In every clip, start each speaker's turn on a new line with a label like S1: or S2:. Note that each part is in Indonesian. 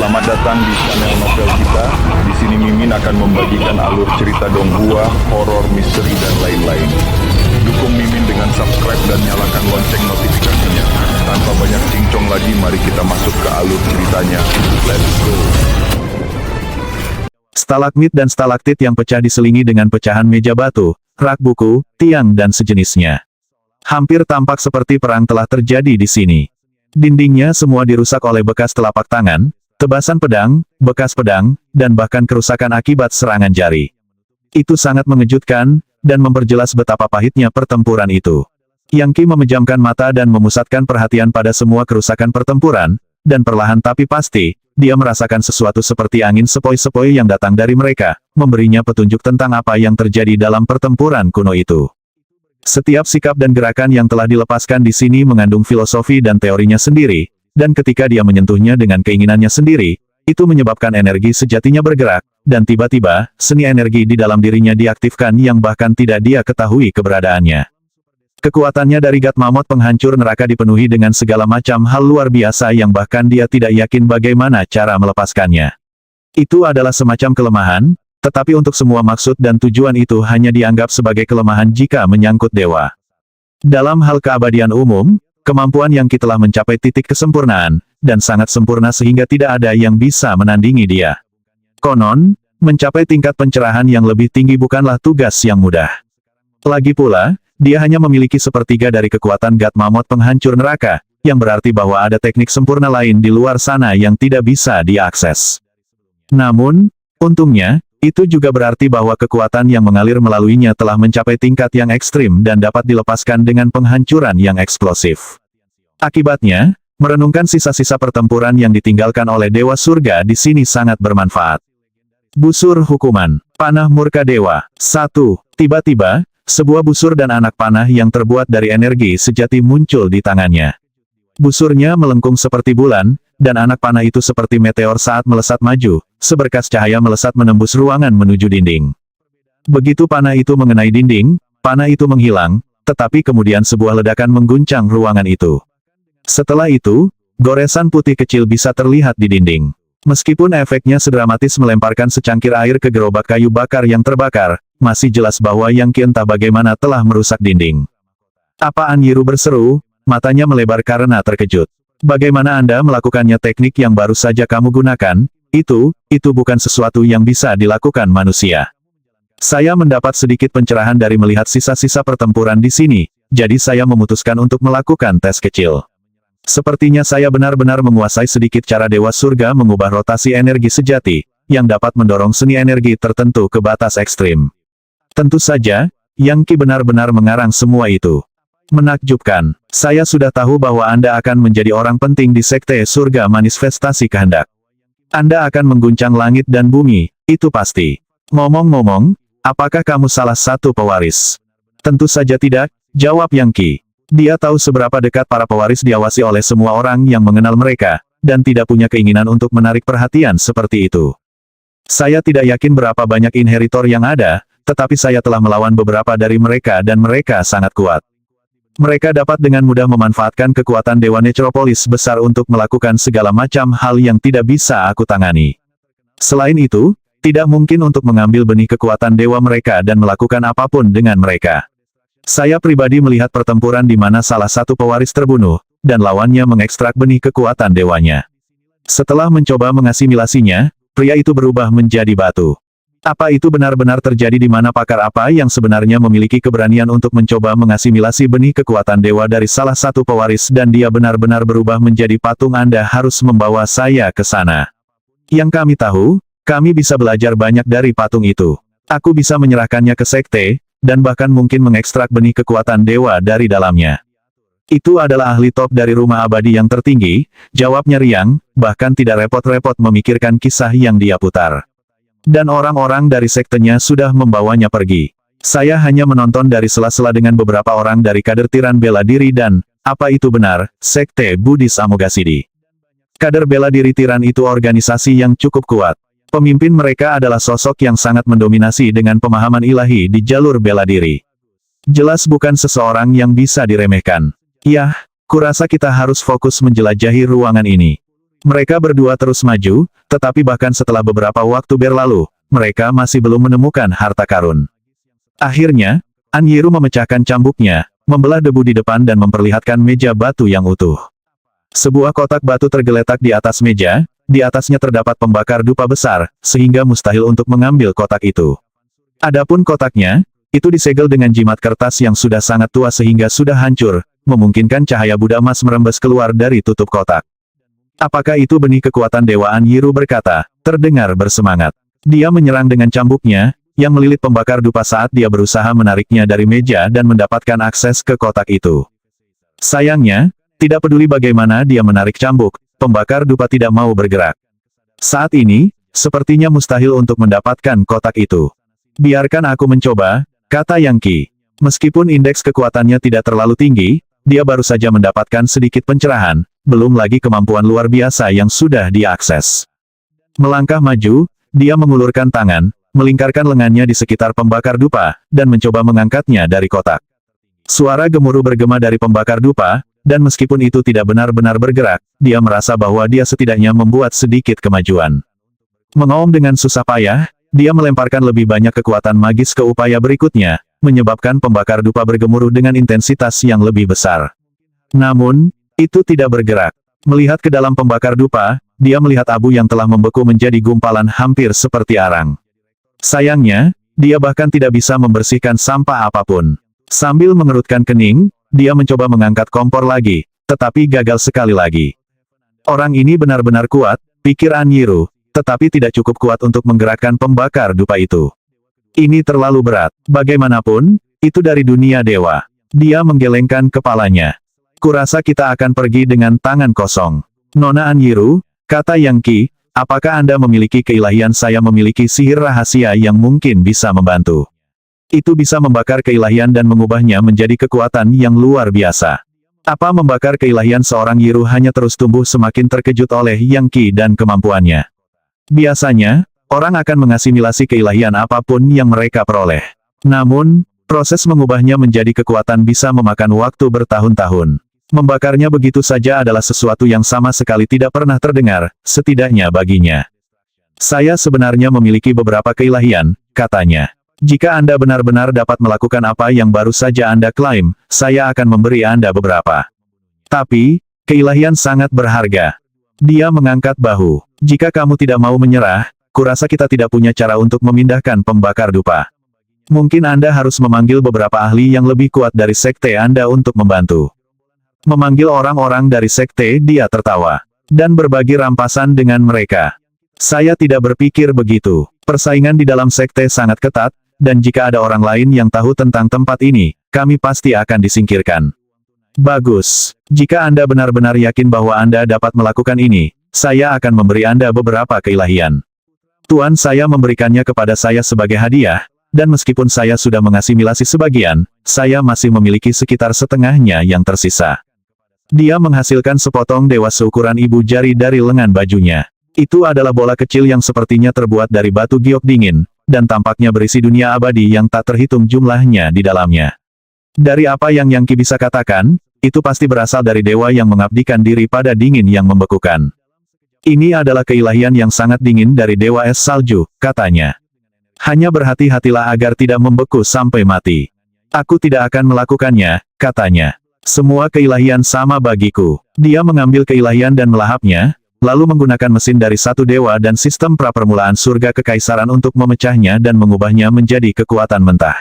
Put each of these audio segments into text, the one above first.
S1: Selamat datang di channel novel kita. Di sini Mimin akan membagikan alur cerita donghua, horor, misteri, dan lain-lain. Dukung Mimin dengan subscribe dan nyalakan lonceng notifikasinya. Tanpa banyak cincong lagi, mari kita masuk ke alur ceritanya. Let's go!
S2: Stalagmit dan stalaktit yang pecah diselingi dengan pecahan meja batu, rak buku, tiang dan sejenisnya. Hampir tampak seperti perang telah terjadi di sini. Dindingnya semua dirusak oleh bekas telapak tangan, tebasan pedang, bekas pedang, dan bahkan kerusakan akibat serangan jari. Itu sangat mengejutkan, dan memperjelas betapa pahitnya pertempuran itu. Yang Qi memejamkan mata dan memusatkan perhatian pada semua kerusakan pertempuran, dan perlahan tapi pasti, dia merasakan sesuatu seperti angin sepoi-sepoi yang datang dari mereka, memberinya petunjuk tentang apa yang terjadi dalam pertempuran kuno itu. Setiap sikap dan gerakan yang telah dilepaskan di sini mengandung filosofi dan teorinya sendiri, dan ketika dia menyentuhnya dengan keinginannya sendiri, itu menyebabkan energi sejatinya bergerak, dan tiba-tiba, seni energi di dalam dirinya diaktifkan yang bahkan tidak dia ketahui keberadaannya. Kekuatannya dari Gat Mammoth penghancur neraka dipenuhi dengan segala macam hal luar biasa yang bahkan dia tidak yakin bagaimana cara melepaskannya. Itu adalah semacam kelemahan, tetapi untuk semua maksud dan tujuan itu hanya dianggap sebagai kelemahan jika menyangkut dewa. Dalam hal keabadian umum, kemampuan Yang Qi telah mencapai titik kesempurnaan, dan sangat sempurna sehingga tidak ada yang bisa menandingi dia. Konon, mencapai tingkat pencerahan yang lebih tinggi bukanlah tugas yang mudah. Lagi pula, dia hanya memiliki sepertiga dari kekuatan Gat Mammoth penghancur neraka, yang berarti bahwa ada teknik sempurna lain di luar sana yang tidak bisa diakses. Namun, untungnya, itu juga berarti bahwa kekuatan yang mengalir melaluinya telah mencapai tingkat yang ekstrim dan dapat dilepaskan dengan penghancuran yang eksplosif. Akibatnya, merenungkan sisa-sisa pertempuran yang ditinggalkan oleh Dewa Surga di sini sangat bermanfaat. Busur hukuman, panah murka dewa. 1. Tiba-tiba, sebuah busur dan anak panah yang terbuat dari energi sejati muncul di tangannya. Busurnya melengkung seperti bulan, dan anak panah itu seperti meteor saat melesat maju, seberkas cahaya melesat menembus ruangan menuju dinding. Begitu panah itu mengenai dinding, panah itu menghilang, tetapi kemudian sebuah ledakan mengguncang ruangan itu. Setelah itu, goresan putih kecil bisa terlihat di dinding. Meskipun efeknya sedramatis melemparkan secangkir air ke gerobak kayu bakar yang terbakar, masih jelas bahwa Yang Qi entah bagaimana telah merusak dinding. "Apaan?" Yiru berseru, matanya melebar karena terkejut. "Bagaimana Anda melakukannya? Teknik yang baru saja kamu gunakan, itu bukan sesuatu yang bisa dilakukan manusia. Saya mendapat sedikit pencerahan dari melihat sisa-sisa pertempuran di sini, jadi saya memutuskan untuk melakukan tes kecil. Sepertinya saya benar-benar menguasai sedikit cara Dewa Surga mengubah rotasi energi sejati, yang dapat mendorong seni energi tertentu ke batas ekstrim." Tentu saja, Yang Qi benar-benar mengarang semua itu. "Menakjubkan. Saya sudah tahu bahwa Anda akan menjadi orang penting di Sekte Surga Manifestasi Kehendak. Anda akan mengguncang langit dan bumi, itu pasti. Ngomong-ngomong, apakah kamu salah satu pewaris?" "Tentu saja tidak," jawab Yang Qi. Dia tahu seberapa dekat para pewaris diawasi oleh semua orang yang mengenal mereka, dan tidak punya keinginan untuk menarik perhatian seperti itu. "Saya tidak yakin berapa banyak inheritor yang ada, tetapi saya telah melawan beberapa dari mereka dan mereka sangat kuat. Mereka dapat dengan mudah memanfaatkan kekuatan Dewa Necropolis besar untuk melakukan segala macam hal yang tidak bisa aku tangani. Selain itu, tidak mungkin untuk mengambil benih kekuatan dewa mereka dan melakukan apapun dengan mereka. Saya pribadi melihat pertempuran di mana salah satu pewaris terbunuh, dan lawannya mengekstrak benih kekuatan dewanya. Setelah mencoba mengasimilasinya, pria itu berubah menjadi batu. Apa itu benar-benar terjadi di mana pakar apa yang sebenarnya memiliki keberanian untuk mencoba mengasimilasi benih kekuatan dewa dari salah satu pewaris dan dia benar-benar berubah menjadi patung? Anda harus membawa saya ke sana. Yang kami tahu, kami bisa belajar banyak dari patung itu. Aku bisa menyerahkannya ke sekte, dan bahkan mungkin mengekstrak benih kekuatan dewa dari dalamnya." "Itu adalah ahli top dari rumah abadi yang tertinggi," jawabnya riang, bahkan tidak repot-repot memikirkan kisah yang dia putar. "Dan orang-orang dari sektenya sudah membawanya pergi. Saya hanya menonton dari sela-sela dengan beberapa orang dari kader Tiran Bela Diri dan, apa itu benar, Sekte Buddhis Amoghasiddhi. Kader bela diri Tiran itu organisasi yang cukup kuat. Pemimpin mereka adalah sosok yang sangat mendominasi dengan pemahaman ilahi di jalur bela diri. Jelas bukan seseorang yang bisa diremehkan. Yah, kurasa kita harus fokus menjelajahi ruangan ini." Mereka berdua terus maju, tetapi bahkan setelah beberapa waktu berlalu, mereka masih belum menemukan harta karun. Akhirnya, Anyiru memecahkan cambuknya, membelah debu di depan dan memperlihatkan meja batu yang utuh. Sebuah kotak batu tergeletak di atas meja, di atasnya terdapat pembakar dupa besar, sehingga mustahil untuk mengambil kotak itu. Adapun kotaknya, itu disegel dengan jimat kertas yang sudah sangat tua sehingga sudah hancur, memungkinkan cahaya Buddha emas merembes keluar dari tutup kotak. Apakah itu benih kekuatan Dewa Anyiru berkata, terdengar bersemangat. Dia menyerang dengan cambuknya, yang melilit pembakar dupa saat dia berusaha menariknya dari meja dan mendapatkan akses ke kotak itu. Sayangnya, tidak peduli bagaimana dia menarik cambuk, pembakar dupa tidak mau bergerak. Saat ini, sepertinya mustahil untuk mendapatkan kotak itu. Biarkan aku mencoba, kata Yang Qi. Meskipun indeks kekuatannya tidak terlalu tinggi, dia baru saja mendapatkan sedikit pencerahan, belum lagi kemampuan luar biasa yang sudah diakses. Melangkah maju, dia mengulurkan tangan, melingkarkan lengannya di sekitar pembakar dupa, dan mencoba mengangkatnya dari kotak. Suara gemuruh bergema dari pembakar dupa, dan meskipun itu tidak benar-benar bergerak, dia merasa bahwa dia setidaknya membuat sedikit kemajuan. Mengaum dengan susah payah, dia melemparkan lebih banyak kekuatan magis ke upaya berikutnya, menyebabkan pembakar dupa bergemuruh dengan intensitas yang lebih besar. Namun, itu tidak bergerak. Melihat ke dalam pembakar dupa, dia melihat abu yang telah membeku menjadi gumpalan hampir seperti arang. Sayangnya, dia bahkan tidak bisa membersihkan sampah apapun. Sambil mengerutkan kening, dia mencoba mengangkat kompor lagi, tetapi gagal sekali lagi. Orang ini benar-benar kuat, pikir Anyiru, tetapi tidak cukup kuat untuk menggerakkan pembakar dupa itu. Ini terlalu berat. Bagaimanapun, itu dari dunia dewa. Dia menggelengkan kepalanya. Kurasa kita akan pergi dengan tangan kosong. Nona Anyiru, kata Yang Qi, apakah Anda memiliki keilahian? Saya memiliki sihir rahasia yang mungkin bisa membantu. Itu bisa membakar keilahian dan mengubahnya menjadi kekuatan yang luar biasa. Apa membakar keilahian? Seorang Yiru hanya terus tumbuh semakin terkejut oleh Yang Qi dan kemampuannya. Biasanya, orang akan mengasimilasi keilahian apapun yang mereka peroleh. Namun, proses mengubahnya menjadi kekuatan bisa memakan waktu bertahun-tahun. Membakarnya begitu saja adalah sesuatu yang sama sekali tidak pernah terdengar, setidaknya baginya. Saya sebenarnya memiliki beberapa keilahian, katanya. Jika Anda benar-benar dapat melakukan apa yang baru saja Anda klaim, saya akan memberi Anda beberapa. Tapi, keilahian sangat berharga. Dia mengangkat bahu. Jika kamu tidak mau menyerah, kurasa kita tidak punya cara untuk memindahkan pembakar dupa. Mungkin Anda harus memanggil beberapa ahli yang lebih kuat dari sekte Anda untuk membantu. Memanggil orang-orang dari sekte, dia tertawa. Dan berbagi rampasan dengan mereka. Saya tidak berpikir begitu. Persaingan di dalam sekte sangat ketat, dan jika ada orang lain yang tahu tentang tempat ini, kami pasti akan disingkirkan. Bagus. Jika Anda benar-benar yakin bahwa Anda dapat melakukan ini, saya akan memberi Anda beberapa keilahian. Tuan saya memberikannya kepada saya sebagai hadiah, dan meskipun saya sudah mengasimilasi sebagian, saya masih memiliki sekitar setengahnya yang tersisa. Dia menghasilkan sepotong dewa seukuran ibu jari dari lengan bajunya. Itu adalah bola kecil yang sepertinya terbuat dari batu giok dingin, dan tampaknya berisi dunia abadi yang tak terhitung jumlahnya di dalamnya. Dari apa yang Yang Qi bisa katakan, itu pasti berasal dari dewa yang mengabdikan diri pada dingin yang membekukan. Ini adalah keilahian yang sangat dingin dari dewa es salju, katanya. Hanya berhati-hatilah agar tidak membeku sampai mati. Aku tidak akan melakukannya, katanya. Semua keilahian sama bagiku. Dia mengambil keilahian dan melahapnya, lalu menggunakan mesin dari satu dewa dan sistem prapermulaan surga kekaisaran untuk memecahnya dan mengubahnya menjadi kekuatan mentah.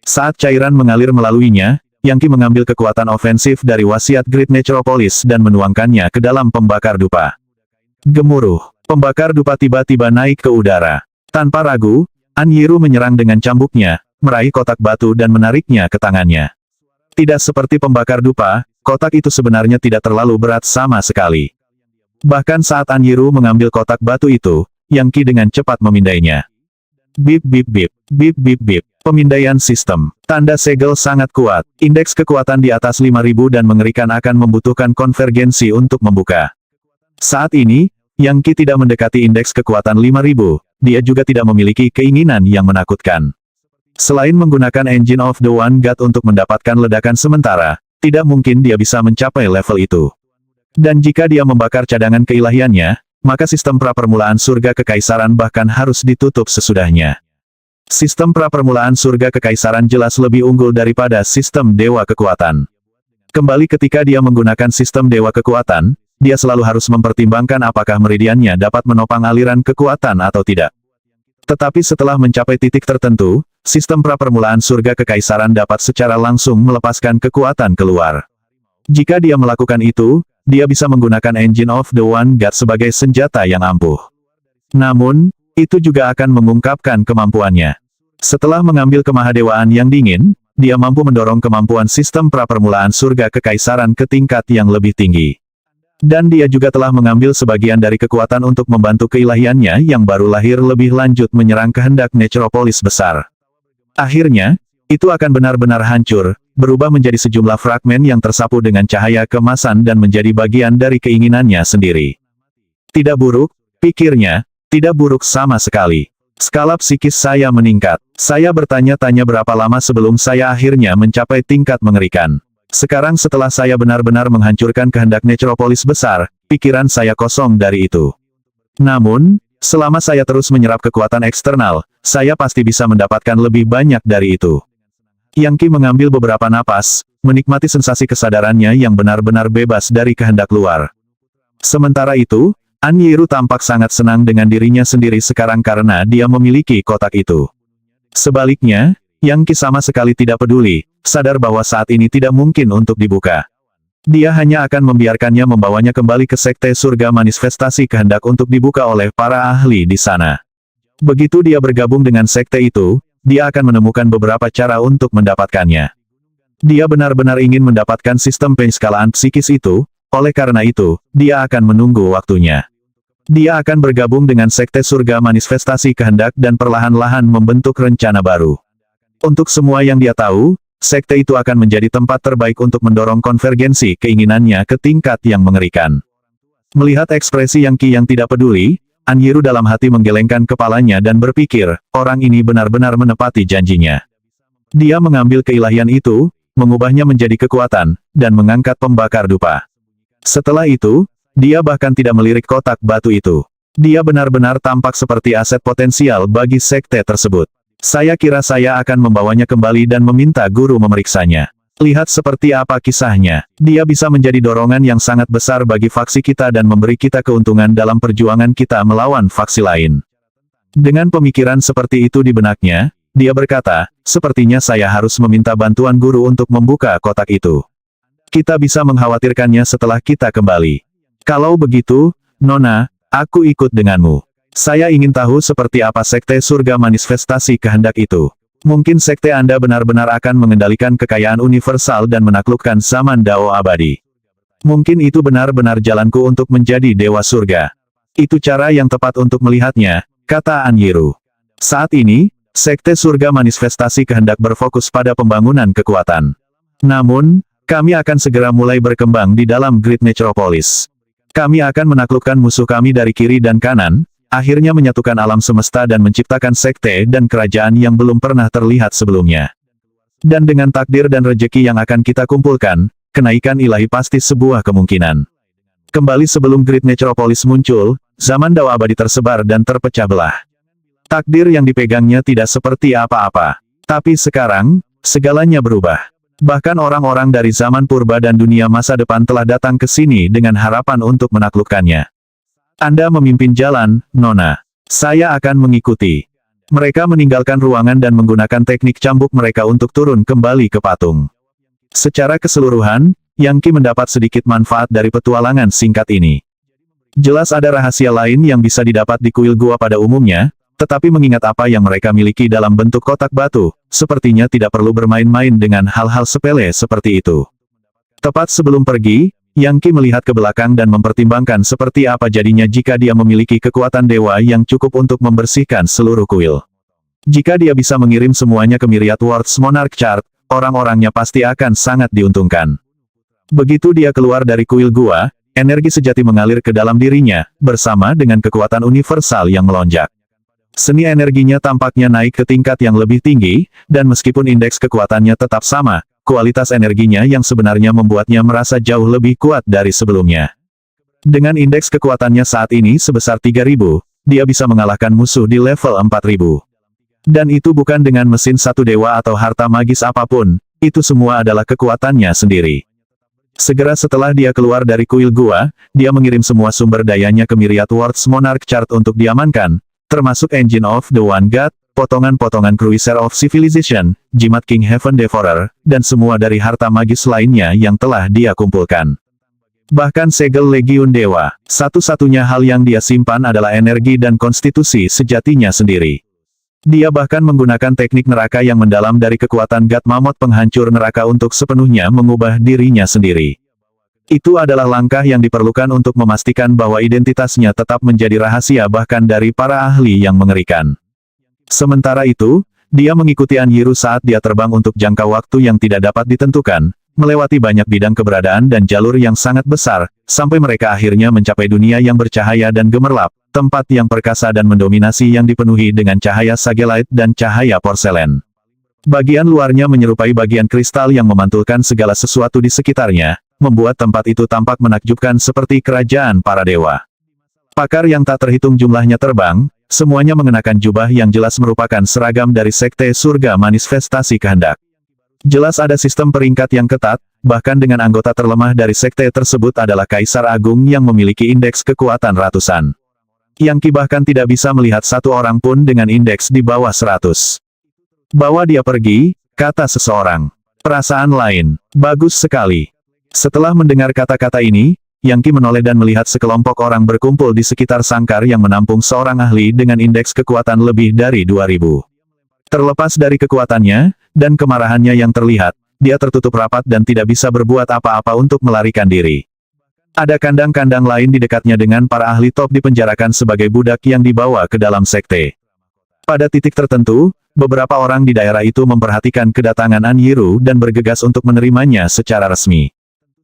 S2: Saat cairan mengalir melaluinya, Yang Qi mengambil kekuatan ofensif dari wasiat Great Necropolis dan menuangkannya ke dalam pembakar dupa. Gemuruh. Pembakar dupa tiba-tiba naik ke udara. Tanpa ragu, Anyiru menyerang dengan cambuknya, meraih kotak batu dan menariknya ke tangannya. Tidak seperti pembakar dupa, kotak itu sebenarnya tidak terlalu berat sama sekali. Bahkan saat Anyiru mengambil kotak batu itu, Yang Qi dengan cepat memindainya. Bip bip bip, bip bip bip. Pemindaian sistem. Tanda segel sangat kuat. Indeks kekuatan di atas 5000 dan mengerikan akan membutuhkan konvergensi untuk membuka. Saat ini, Yang Qi tidak mendekati indeks kekuatan 5000, dia juga tidak memiliki keinginan yang menakutkan. Selain menggunakan Engine of the One God untuk mendapatkan ledakan sementara, tidak mungkin dia bisa mencapai level itu. Dan jika dia membakar cadangan keilahiannya, maka sistem pra-permulaan surga kekaisaran bahkan harus ditutup sesudahnya. Sistem pra-permulaan surga kekaisaran jelas lebih unggul daripada sistem dewa kekuatan. Kembali ketika dia menggunakan sistem dewa kekuatan, dia selalu harus mempertimbangkan apakah meridiannya dapat menopang aliran kekuatan atau tidak. Tetapi setelah mencapai titik tertentu, sistem pra-permulaan surga kekaisaran dapat secara langsung melepaskan kekuatan keluar. Jika dia melakukan itu, dia bisa menggunakan Engine of the One God sebagai senjata yang ampuh. Namun, itu juga akan mengungkapkan kemampuannya. Setelah mengambil kemahadewaan yang dingin, dia mampu mendorong kemampuan sistem pra-permulaan surga kekaisaran ke tingkat yang lebih tinggi. Dan dia juga telah mengambil sebagian dari kekuatan untuk membantu keilahiannya yang baru lahir lebih lanjut menyerang kehendak Necropolis besar. Akhirnya, itu akan benar-benar hancur, berubah menjadi sejumlah fragmen yang tersapu dengan cahaya kemasan dan menjadi bagian dari keinginannya sendiri. Tidak buruk, pikirnya, tidak buruk sama sekali. Skala psikis saya meningkat. Saya bertanya-tanya berapa lama sebelum saya akhirnya mencapai tingkat mengerikan. Sekarang setelah saya benar-benar menghancurkan kehendak Necropolis besar, pikiran saya kosong dari itu. Namun, selama saya terus menyerap kekuatan eksternal, saya pasti bisa mendapatkan lebih banyak dari itu. Yang Qi mengambil beberapa napas, menikmati sensasi kesadarannya yang benar-benar bebas dari kehendak luar. Sementara itu, Anyiru tampak sangat senang dengan dirinya sendiri sekarang karena dia memiliki kotak itu. Sebaliknya, Yang Qi sama sekali tidak peduli, sadar bahwa saat ini tidak mungkin untuk dibuka. Dia hanya akan membiarkannya membawanya kembali ke Sekte Surga Manifestasi Kehendak untuk dibuka oleh para ahli di sana. Begitu dia bergabung dengan sekte itu, dia akan menemukan beberapa cara untuk mendapatkannya. Dia benar-benar ingin mendapatkan sistem penskalaan psikis itu, oleh karena itu, dia akan menunggu waktunya. Dia akan bergabung dengan Sekte Surga Manifestasi Kehendak dan perlahan-lahan membentuk rencana baru. Untuk semua yang dia tahu, sekte itu akan menjadi tempat terbaik untuk mendorong konvergensi keinginannya ke tingkat yang mengerikan. Melihat ekspresi Yang Qi yang tidak peduli, Anyiru dalam hati menggelengkan kepalanya dan berpikir, orang ini benar-benar menepati janjinya. Dia mengambil keilahian itu, mengubahnya menjadi kekuatan, dan mengangkat pembakar dupa. Setelah itu, dia bahkan tidak melirik kotak batu itu. Dia benar-benar tampak seperti aset potensial bagi sekte tersebut. Saya kira saya akan membawanya kembali dan meminta guru memeriksanya. Lihat seperti apa kisahnya. Dia bisa menjadi dorongan yang sangat besar bagi faksi kita dan memberi kita keuntungan dalam perjuangan kita melawan faksi lain. Dengan pemikiran seperti itu di benaknya, dia berkata, sepertinya saya harus meminta bantuan guru untuk membuka kotak itu. Kita bisa mengkhawatirkannya setelah kita kembali. Kalau begitu, Nona, aku ikut denganmu. Saya ingin tahu seperti apa Sekte Surga Manifestasi Kehendak itu. Mungkin sekte Anda benar-benar akan mengendalikan kekayaan universal dan menaklukkan zaman Dao abadi. Mungkin itu benar-benar jalanku untuk menjadi Dewa Surga. Itu cara yang tepat untuk melihatnya, kata Anyiru. Saat ini, Sekte Surga Manifestasi Kehendak berfokus pada pembangunan kekuatan. Namun, kami akan segera mulai berkembang di dalam Great Necropolis. Kami akan menaklukkan musuh kami dari kiri dan kanan, akhirnya menyatukan alam semesta dan menciptakan sekte dan kerajaan yang belum pernah terlihat sebelumnya. Dan dengan takdir dan rejeki yang akan kita kumpulkan, kenaikan ilahi pasti sebuah kemungkinan. Kembali sebelum Great Necropolis muncul, zaman Dao abadi tersebar dan terpecah belah. Takdir yang dipegangnya tidak seperti apa-apa. Tapi sekarang, segalanya berubah. Bahkan orang-orang dari zaman purba dan dunia masa depan telah datang ke sini dengan harapan untuk menaklukkannya. Anda memimpin jalan, Nona. Saya akan mengikuti. Mereka meninggalkan ruangan dan menggunakan teknik cambuk mereka untuk turun kembali ke patung. Secara keseluruhan, Yang Qi mendapat sedikit manfaat dari petualangan singkat ini. Jelas ada rahasia lain yang bisa didapat di kuil gua pada umumnya, tetapi mengingat apa yang mereka miliki dalam bentuk kotak batu, sepertinya tidak perlu bermain-main dengan hal-hal sepele seperti itu. Tepat sebelum pergi, Yang Qi melihat ke belakang dan mempertimbangkan seperti apa jadinya jika dia memiliki kekuatan dewa yang cukup untuk membersihkan seluruh kuil. Jika dia bisa mengirim semuanya ke Myriad Worlds Monarch Chart, orang-orangnya pasti akan sangat diuntungkan. Begitu dia keluar dari kuil gua, energi sejati mengalir ke dalam dirinya, bersama dengan kekuatan universal yang melonjak. Seni energinya tampaknya naik ke tingkat yang lebih tinggi, dan meskipun indeks kekuatannya tetap sama, kualitas energinya yang sebenarnya membuatnya merasa jauh lebih kuat dari sebelumnya. Dengan indeks kekuatannya saat ini sebesar 3000, dia bisa mengalahkan musuh di level 4000. Dan itu bukan dengan mesin satu dewa atau harta magis apapun, itu semua adalah kekuatannya sendiri. Segera setelah dia keluar dari kuil gua, dia mengirim semua sumber dayanya ke Myriad Worlds Monarch Chart untuk diamankan, termasuk Engine of the One God, potongan-potongan Cruiser of Civilization, jimat King Heaven Devourer, dan semua dari harta magis lainnya yang telah dia kumpulkan. Bahkan segel Legiun Dewa, satu-satunya hal yang dia simpan adalah energi dan konstitusi sejatinya sendiri. Dia bahkan menggunakan teknik neraka yang mendalam dari kekuatan God Mammoth penghancur neraka untuk sepenuhnya mengubah dirinya sendiri. Itu adalah langkah yang diperlukan untuk memastikan bahwa identitasnya tetap menjadi rahasia bahkan dari para ahli yang mengerikan. Sementara itu, dia mengikuti Anyiru saat dia terbang untuk jangka waktu yang tidak dapat ditentukan, melewati banyak bidang keberadaan dan jalur yang sangat besar, sampai mereka akhirnya mencapai dunia yang bercahaya dan gemerlap, tempat yang perkasa dan mendominasi yang dipenuhi dengan cahaya sagelite dan cahaya porselen. Bagian luarnya menyerupai bagian kristal yang memantulkan segala sesuatu di sekitarnya, membuat tempat itu tampak menakjubkan seperti kerajaan para dewa. Pakar yang tak terhitung jumlahnya terbang, semuanya mengenakan jubah yang jelas merupakan seragam dari Sekte Surga Manifestasi Kehendak. Jelas ada sistem peringkat yang ketat, bahkan dengan anggota terlemah dari sekte tersebut adalah Kaisar Agung yang memiliki indeks kekuatan ratusan. Yang Qi bahkan tidak bisa melihat satu orang pun dengan indeks di bawah 100. Bawa dia pergi, kata seseorang. Perasaan lain, bagus sekali. Setelah mendengar kata-kata ini, Yang Qi menoleh dan melihat sekelompok orang berkumpul di sekitar sangkar yang menampung seorang ahli dengan indeks kekuatan lebih dari 2000. Terlepas dari kekuatannya, dan kemarahannya yang terlihat, dia tertutup rapat dan tidak bisa berbuat apa-apa untuk melarikan diri. Ada kandang-kandang lain di dekatnya dengan para ahli top dipenjarakan sebagai budak yang dibawa ke dalam sekte. Pada titik tertentu, beberapa orang di daerah itu memperhatikan kedatangan Anyiru dan bergegas untuk menerimanya secara resmi.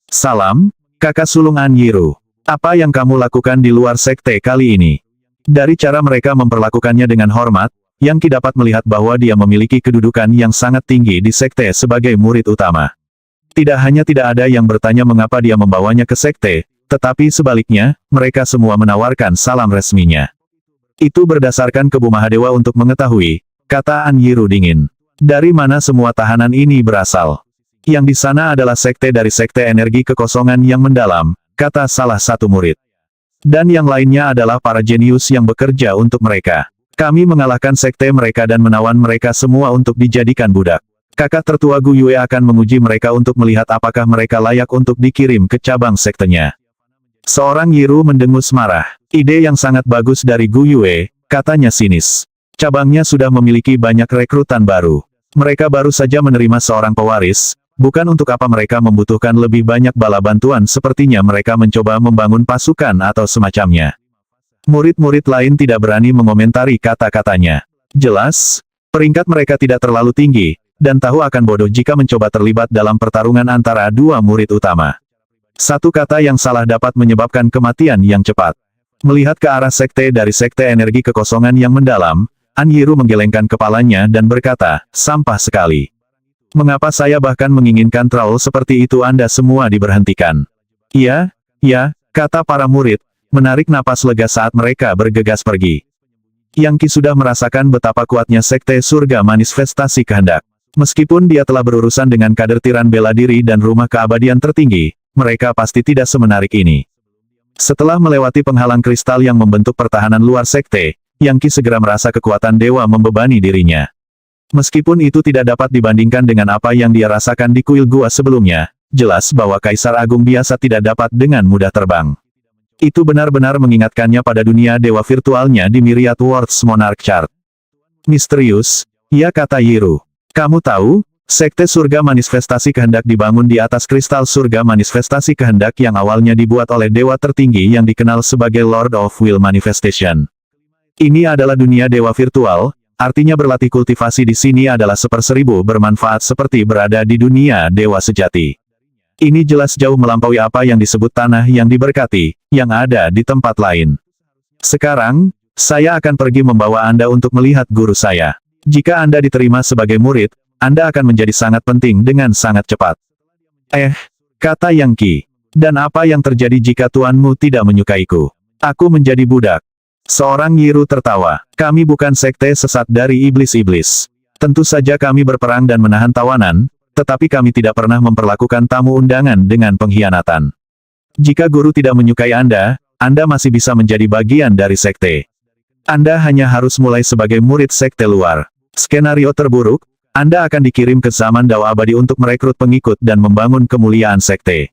S2: Salam, kakak sulung Anyiru. Apa yang kamu lakukan di luar sekte kali ini? Dari cara mereka memperlakukannya dengan hormat, Yang Qi dapat melihat bahwa dia memiliki kedudukan yang sangat tinggi di sekte sebagai murid utama. Tidak hanya tidak ada yang bertanya mengapa dia membawanya ke sekte, tetapi sebaliknya, mereka semua menawarkan salam resminya. Itu berdasarkan Kebu Mahadewa untuk mengetahui, kata Anyiru dingin. Dari mana semua tahanan ini berasal? Yang di sana adalah sekte dari sekte energi kekosongan yang mendalam, kata salah satu murid. Dan yang lainnya adalah para jenius yang bekerja untuk mereka. Kami mengalahkan sekte mereka dan menawan mereka semua untuk dijadikan budak. Kakak tertua Gu Yue akan menguji mereka untuk melihat apakah mereka layak untuk dikirim ke cabang sektenya. Seorang Yiru mendengus marah. Ide yang sangat bagus dari Gu Yue, katanya sinis. Cabangnya sudah memiliki banyak rekrutan baru. Mereka baru saja menerima seorang pewaris, bukan untuk apa mereka membutuhkan lebih banyak bala bantuan sepertinya mereka mencoba membangun pasukan atau semacamnya. Murid-murid lain tidak berani mengomentari kata-katanya. Jelas, peringkat mereka tidak terlalu tinggi, dan tahu akan bodoh jika mencoba terlibat dalam pertarungan antara dua murid utama. Satu kata yang salah dapat menyebabkan kematian yang cepat. Melihat ke arah sekte dari sekte energi kekosongan yang mendalam, Anyiru menggelengkan kepalanya dan berkata, sampah sekali. Mengapa saya bahkan menginginkan traul seperti itu Anda semua diberhentikan? Iya, kata para murid, menarik napas lega saat mereka bergegas pergi. Yang Qi sudah merasakan betapa kuatnya sekte surga manifestasi kehendak. Meskipun dia telah berurusan dengan kader tiran bela diri dan rumah keabadian tertinggi, mereka pasti tidak semenarik ini. Setelah melewati penghalang kristal yang membentuk pertahanan luar sekte, Yang Qi segera merasa kekuatan dewa membebani dirinya. Meskipun itu tidak dapat dibandingkan dengan apa yang dia rasakan di kuil gua sebelumnya, jelas bahwa Kaisar Agung biasa tidak dapat dengan mudah terbang. Itu benar-benar mengingatkannya pada dunia dewa virtualnya di Myriad Worlds Monarch Chart. Misterius, ya kata Yiru. Kamu tahu, sekte surga manifestasi kehendak dibangun di atas kristal surga manifestasi kehendak yang awalnya dibuat oleh dewa tertinggi yang dikenal sebagai Lord of Will Manifestation. Ini adalah dunia dewa virtual, artinya berlatih kultivasi di sini adalah seperseribu bermanfaat seperti berada di dunia dewa sejati. Ini jelas jauh melampaui apa yang disebut tanah yang diberkati, yang ada di tempat lain. Sekarang, saya akan pergi membawa Anda untuk melihat guru saya. Jika Anda diterima sebagai murid, Anda akan menjadi sangat penting dengan sangat cepat. Kata Yang Qi. Dan apa yang terjadi jika tuanmu tidak menyukaiku? Aku menjadi budak. Seorang Yiru tertawa. Kami bukan sekte sesat dari iblis-iblis. Tentu saja kami berperang dan menahan tawanan, tetapi kami tidak pernah memperlakukan tamu undangan dengan pengkhianatan. Jika guru tidak menyukai Anda masih bisa menjadi bagian dari sekte. Anda hanya harus mulai sebagai murid sekte luar. Skenario terburuk, Anda akan dikirim ke zaman Dao abadi untuk merekrut pengikut dan membangun kemuliaan sekte.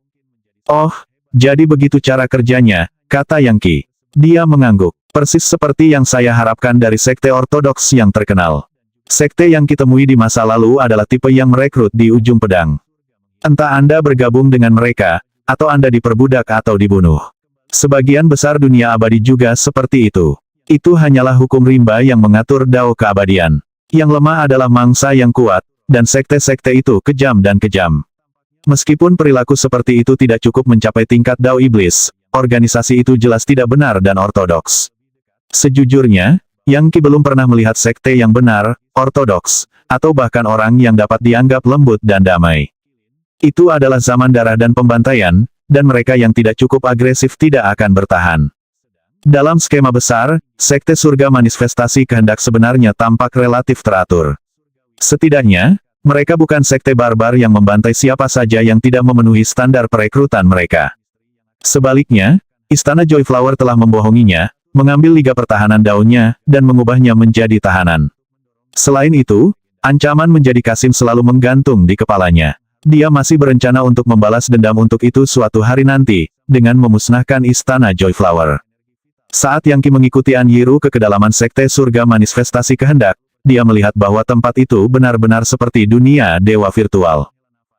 S2: Oh, jadi begitu cara kerjanya, kata Yang Qi. Dia mengangguk. Persis seperti yang saya harapkan dari sekte ortodoks yang terkenal. Sekte yang kita temui di masa lalu adalah tipe yang merekrut di ujung pedang. Entah Anda bergabung dengan mereka, atau Anda diperbudak atau dibunuh. Sebagian besar dunia abadi juga seperti itu. Itu hanyalah hukum rimba yang mengatur Dao keabadian. Yang lemah adalah mangsa yang kuat, dan sekte-sekte itu kejam dan kejam. Meskipun perilaku seperti itu tidak cukup mencapai tingkat Dao iblis, organisasi itu jelas tidak benar dan ortodoks. Sejujurnya, Yang Qi belum pernah melihat sekte yang benar, ortodoks, atau bahkan orang yang dapat dianggap lembut dan damai. Itu adalah zaman darah dan pembantaian, dan mereka yang tidak cukup agresif tidak akan bertahan. Dalam skema besar, sekte surga manifestasi kehendak sebenarnya tampak relatif teratur. Setidaknya, mereka bukan sekte barbar yang membantai siapa saja yang tidak memenuhi standar perekrutan mereka. Sebaliknya, Istana Joyflower telah membohonginya, mengambil liga pertahanan daunnya, dan mengubahnya menjadi tahanan. Selain itu, ancaman menjadi Kasim selalu menggantung di kepalanya. Dia masih berencana untuk membalas dendam untuk itu suatu hari nanti, dengan memusnahkan Istana Joyflower. Saat Yang Qi mengikuti An Yiru ke kedalaman sekte surga manifestasi kehendak, dia melihat bahwa tempat itu benar-benar seperti dunia dewa virtual.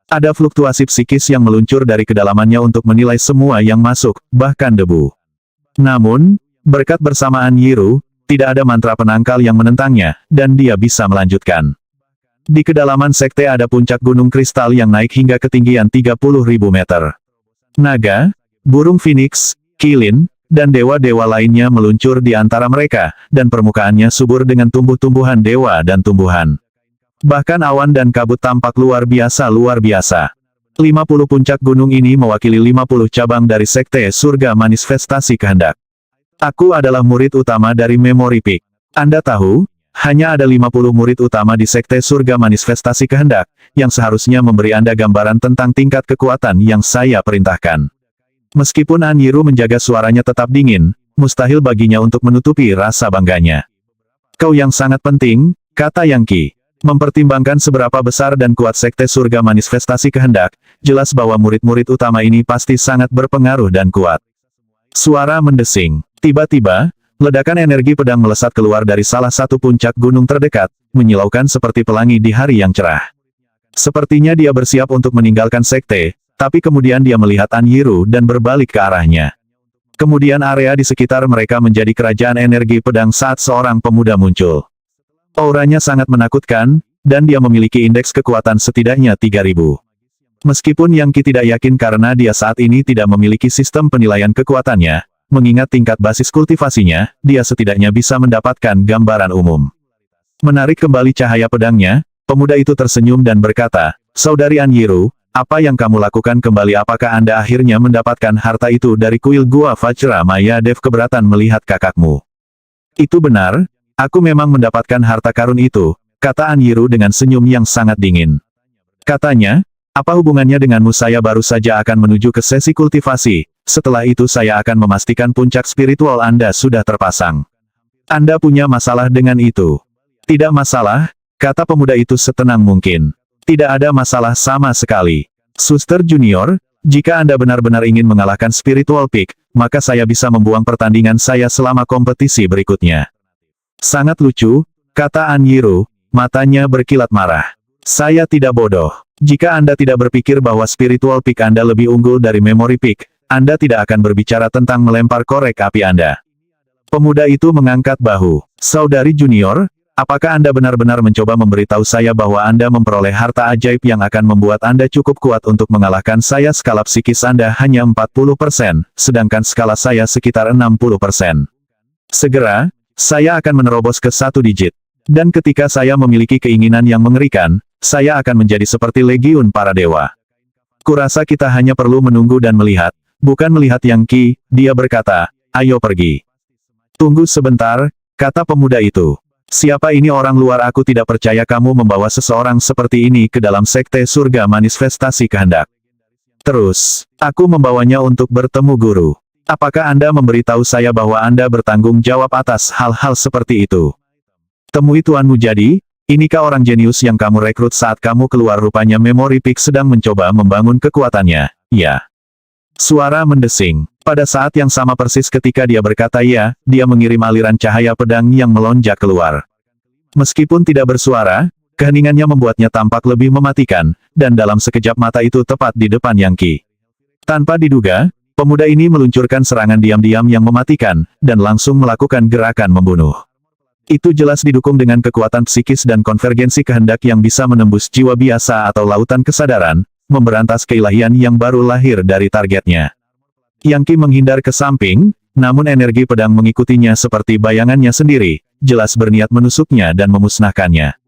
S2: Ada fluktuasi psikis yang meluncur dari kedalamannya untuk menilai semua yang masuk, bahkan debu. Namun, berkat bersamaan Yiru, tidak ada mantra penangkal yang menentangnya, dan dia bisa melanjutkan. Di kedalaman sekte ada puncak gunung kristal yang naik hingga ketinggian 30.000 meter. Naga, burung phoenix, kilin, dan dewa-dewa lainnya meluncur di antara mereka, dan permukaannya subur dengan tumbuh-tumbuhan dewa dan tumbuhan. Bahkan awan dan kabut tampak luar biasa. 50 puncak gunung ini mewakili 50 cabang dari sekte surga manifestasi kehendak. Aku adalah murid utama dari Memory Peak. Anda tahu, hanya ada 50 murid utama di sekte surga manifestasi kehendak, yang seharusnya memberi Anda gambaran tentang tingkat kekuatan yang saya perintahkan. Meskipun An Yiru menjaga suaranya tetap dingin, mustahil baginya untuk menutupi rasa bangganya. Kau yang sangat penting, kata Yang Qi. Mempertimbangkan seberapa besar dan kuat sekte surga manifestasi kehendak, jelas bahwa murid-murid utama ini pasti sangat berpengaruh dan kuat. Suara mendesing. Tiba-tiba, ledakan energi pedang melesat keluar dari salah satu puncak gunung terdekat, menyilaukan seperti pelangi di hari yang cerah. Sepertinya dia bersiap untuk meninggalkan sekte, tapi kemudian dia melihat An Yiru dan berbalik ke arahnya. Kemudian area di sekitar mereka menjadi kerajaan energi pedang saat seorang pemuda muncul. Auranya sangat menakutkan, dan dia memiliki indeks kekuatan setidaknya 3000. Meskipun Yang Qi tidak yakin karena dia saat ini tidak memiliki sistem penilaian kekuatannya, mengingat tingkat basis kultivasinya, dia setidaknya bisa mendapatkan gambaran umum. Menarik kembali cahaya pedangnya, pemuda itu tersenyum dan berkata, "Saudari An Yiru, apa yang kamu lakukan kembali? Apakah Anda akhirnya mendapatkan harta itu dari kuil Gua Vajra Maya? Dev keberatan melihat kakakmu." "Itu benar, aku memang mendapatkan harta karun itu," kata An Yiru dengan senyum yang sangat dingin. Katanya, "Apa hubungannya denganmu? Saya baru saja akan menuju ke sesi kultivasi, setelah itu saya akan memastikan puncak spiritual Anda sudah terpasang. Anda punya masalah dengan itu?" "Tidak masalah," kata pemuda itu setenang mungkin. "Tidak ada masalah sama sekali. Suster Junior, jika Anda benar-benar ingin mengalahkan Spiritual Peak, maka saya bisa membuang pertandingan saya selama kompetisi berikutnya." "Sangat lucu," kata An Yiru, matanya berkilat marah. "Saya tidak bodoh. Jika Anda tidak berpikir bahwa Spiritual Peak Anda lebih unggul dari Memory Peak, Anda tidak akan berbicara tentang melempar korek api Anda." Pemuda itu mengangkat bahu. "Saudari Junior, apakah Anda benar-benar mencoba memberitahu saya bahwa Anda memperoleh harta ajaib yang akan membuat Anda cukup kuat untuk mengalahkan saya? Skala psikis Anda hanya 40%, sedangkan skala saya sekitar 60%. Segera, saya akan menerobos ke 1 digit. Dan ketika saya memiliki keinginan yang mengerikan, saya akan menjadi seperti legiun para dewa." Kurasa kita hanya perlu menunggu dan melihat, bukan melihat Yang Qi, dia berkata, ayo pergi. Tunggu sebentar, kata pemuda itu. Siapa ini orang luar? Aku tidak percaya kamu membawa seseorang seperti ini ke dalam sekte surga manifestasi kehendak. Terus, aku membawanya untuk bertemu guru. Apakah Anda memberitahu saya bahwa Anda bertanggung jawab atas hal-hal seperti itu? Temui tuanmu. Jadi, inikah orang jenius yang kamu rekrut saat kamu keluar? Rupanya Memory Peak sedang mencoba membangun kekuatannya. Ya. Suara mendesing. Pada saat yang sama persis ketika dia berkata ya, dia mengirim aliran cahaya pedang yang melonjak keluar. Meskipun tidak bersuara, keheningannya membuatnya tampak lebih mematikan, dan dalam sekejap mata itu tepat di depan Yang Qi. Tanpa diduga, pemuda ini meluncurkan serangan diam-diam yang mematikan, dan langsung melakukan gerakan membunuh. Itu jelas didukung dengan kekuatan psikis dan konvergensi kehendak yang bisa menembus jiwa biasa atau lautan kesadaran, memberantas keilahian yang baru lahir dari targetnya. Yang Qi menghindar ke samping, namun energi pedang mengikutinya seperti bayangannya sendiri, jelas berniat menusuknya dan memusnahkannya.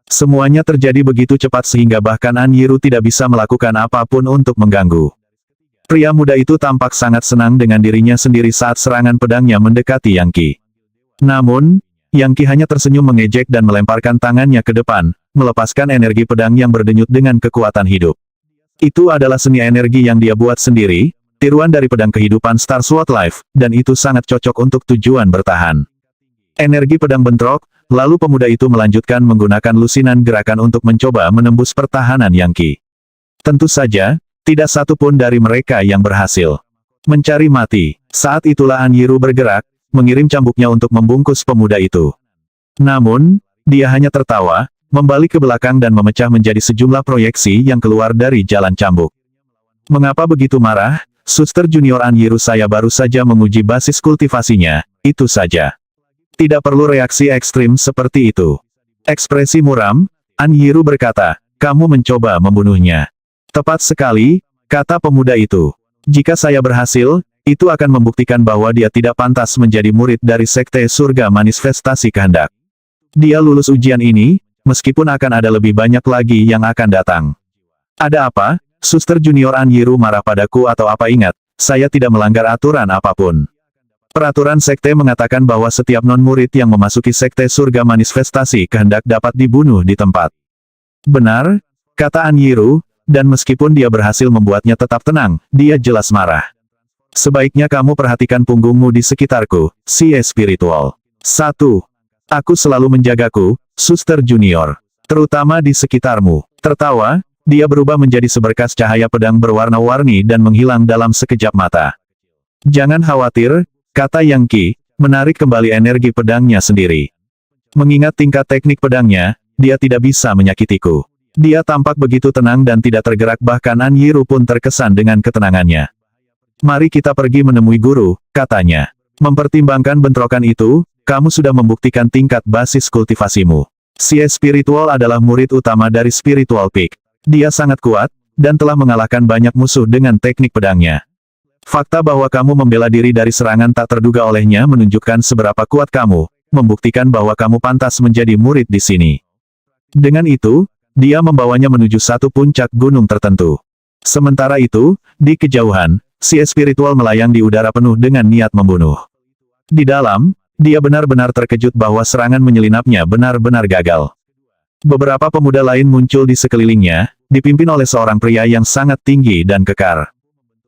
S2: Semuanya terjadi begitu cepat sehingga bahkan An Yiru tidak bisa melakukan apapun untuk mengganggu. Pria muda itu tampak sangat senang dengan dirinya sendiri saat serangan pedangnya mendekati Yang Qi. Namun, Yang Qi hanya tersenyum mengejek dan melemparkan tangannya ke depan, melepaskan energi pedang yang berdenyut dengan kekuatan hidup. Itu adalah seni energi yang dia buat sendiri, tiruan dari pedang kehidupan Star Sword Life, dan itu sangat cocok untuk tujuan bertahan. Energi pedang bentrok, lalu pemuda itu melanjutkan menggunakan lusinan gerakan untuk mencoba menembus pertahanan Yang Qi. Tentu saja, tidak satu pun dari mereka yang berhasil. Mencari mati. Saat itulah An Yiru bergerak, mengirim cambuknya untuk membungkus pemuda itu. Namun, dia hanya tertawa, membalik ke belakang dan memecah menjadi sejumlah proyeksi yang keluar dari jalan cambuk. Mengapa begitu marah? Suster Junior An Yiru, saya baru saja menguji basis kultivasinya, itu saja. Tidak perlu reaksi ekstrim seperti itu. Ekspresi muram, An Yiru berkata, kamu mencoba membunuhnya. Tepat sekali, kata pemuda itu. Jika saya berhasil, itu akan membuktikan bahwa dia tidak pantas menjadi murid dari sekte surga manifestasi kehendak. Dia lulus ujian ini, meskipun akan ada lebih banyak lagi yang akan datang. Ada apa? Suster Junior An Yiru marah padaku atau apa? Ingat, saya tidak melanggar aturan apapun. Peraturan sekte mengatakan bahwa setiap non-murid yang memasuki sekte surga manifestasi kehendak dapat dibunuh di tempat. Benar, kata An Yiru, dan meskipun dia berhasil membuatnya tetap tenang, dia jelas marah. Sebaiknya kamu perhatikan punggungmu di sekitarku, si spiritual. 1. Aku selalu menjagaku, Suster Junior. Terutama di sekitarmu. Tertawa, dia berubah menjadi seberkas cahaya pedang berwarna-warni dan menghilang dalam sekejap mata. Jangan khawatir, kata Yang Qi, menarik kembali energi pedangnya sendiri. Mengingat tingkat teknik pedangnya, dia tidak bisa menyakitiku. Dia tampak begitu tenang dan tidak tergerak, bahkan An Yiru pun terkesan dengan ketenangannya. Mari kita pergi menemui guru, katanya. Mempertimbangkan bentrokan itu, kamu sudah membuktikan tingkat basis kultivasimu. Si spiritual adalah murid utama dari Spiritual Peak. Dia sangat kuat, dan telah mengalahkan banyak musuh dengan teknik pedangnya. Fakta bahwa kamu membela diri dari serangan tak terduga olehnya menunjukkan seberapa kuat kamu, membuktikan bahwa kamu pantas menjadi murid di sini. Dengan itu, dia membawanya menuju satu puncak gunung tertentu. Sementara itu, di kejauhan, si spiritual melayang di udara penuh dengan niat membunuh. Di dalam, dia benar-benar terkejut bahwa serangan menyelinapnya benar-benar gagal. Beberapa pemuda lain muncul di sekelilingnya, dipimpin oleh seorang pria yang sangat tinggi dan kekar.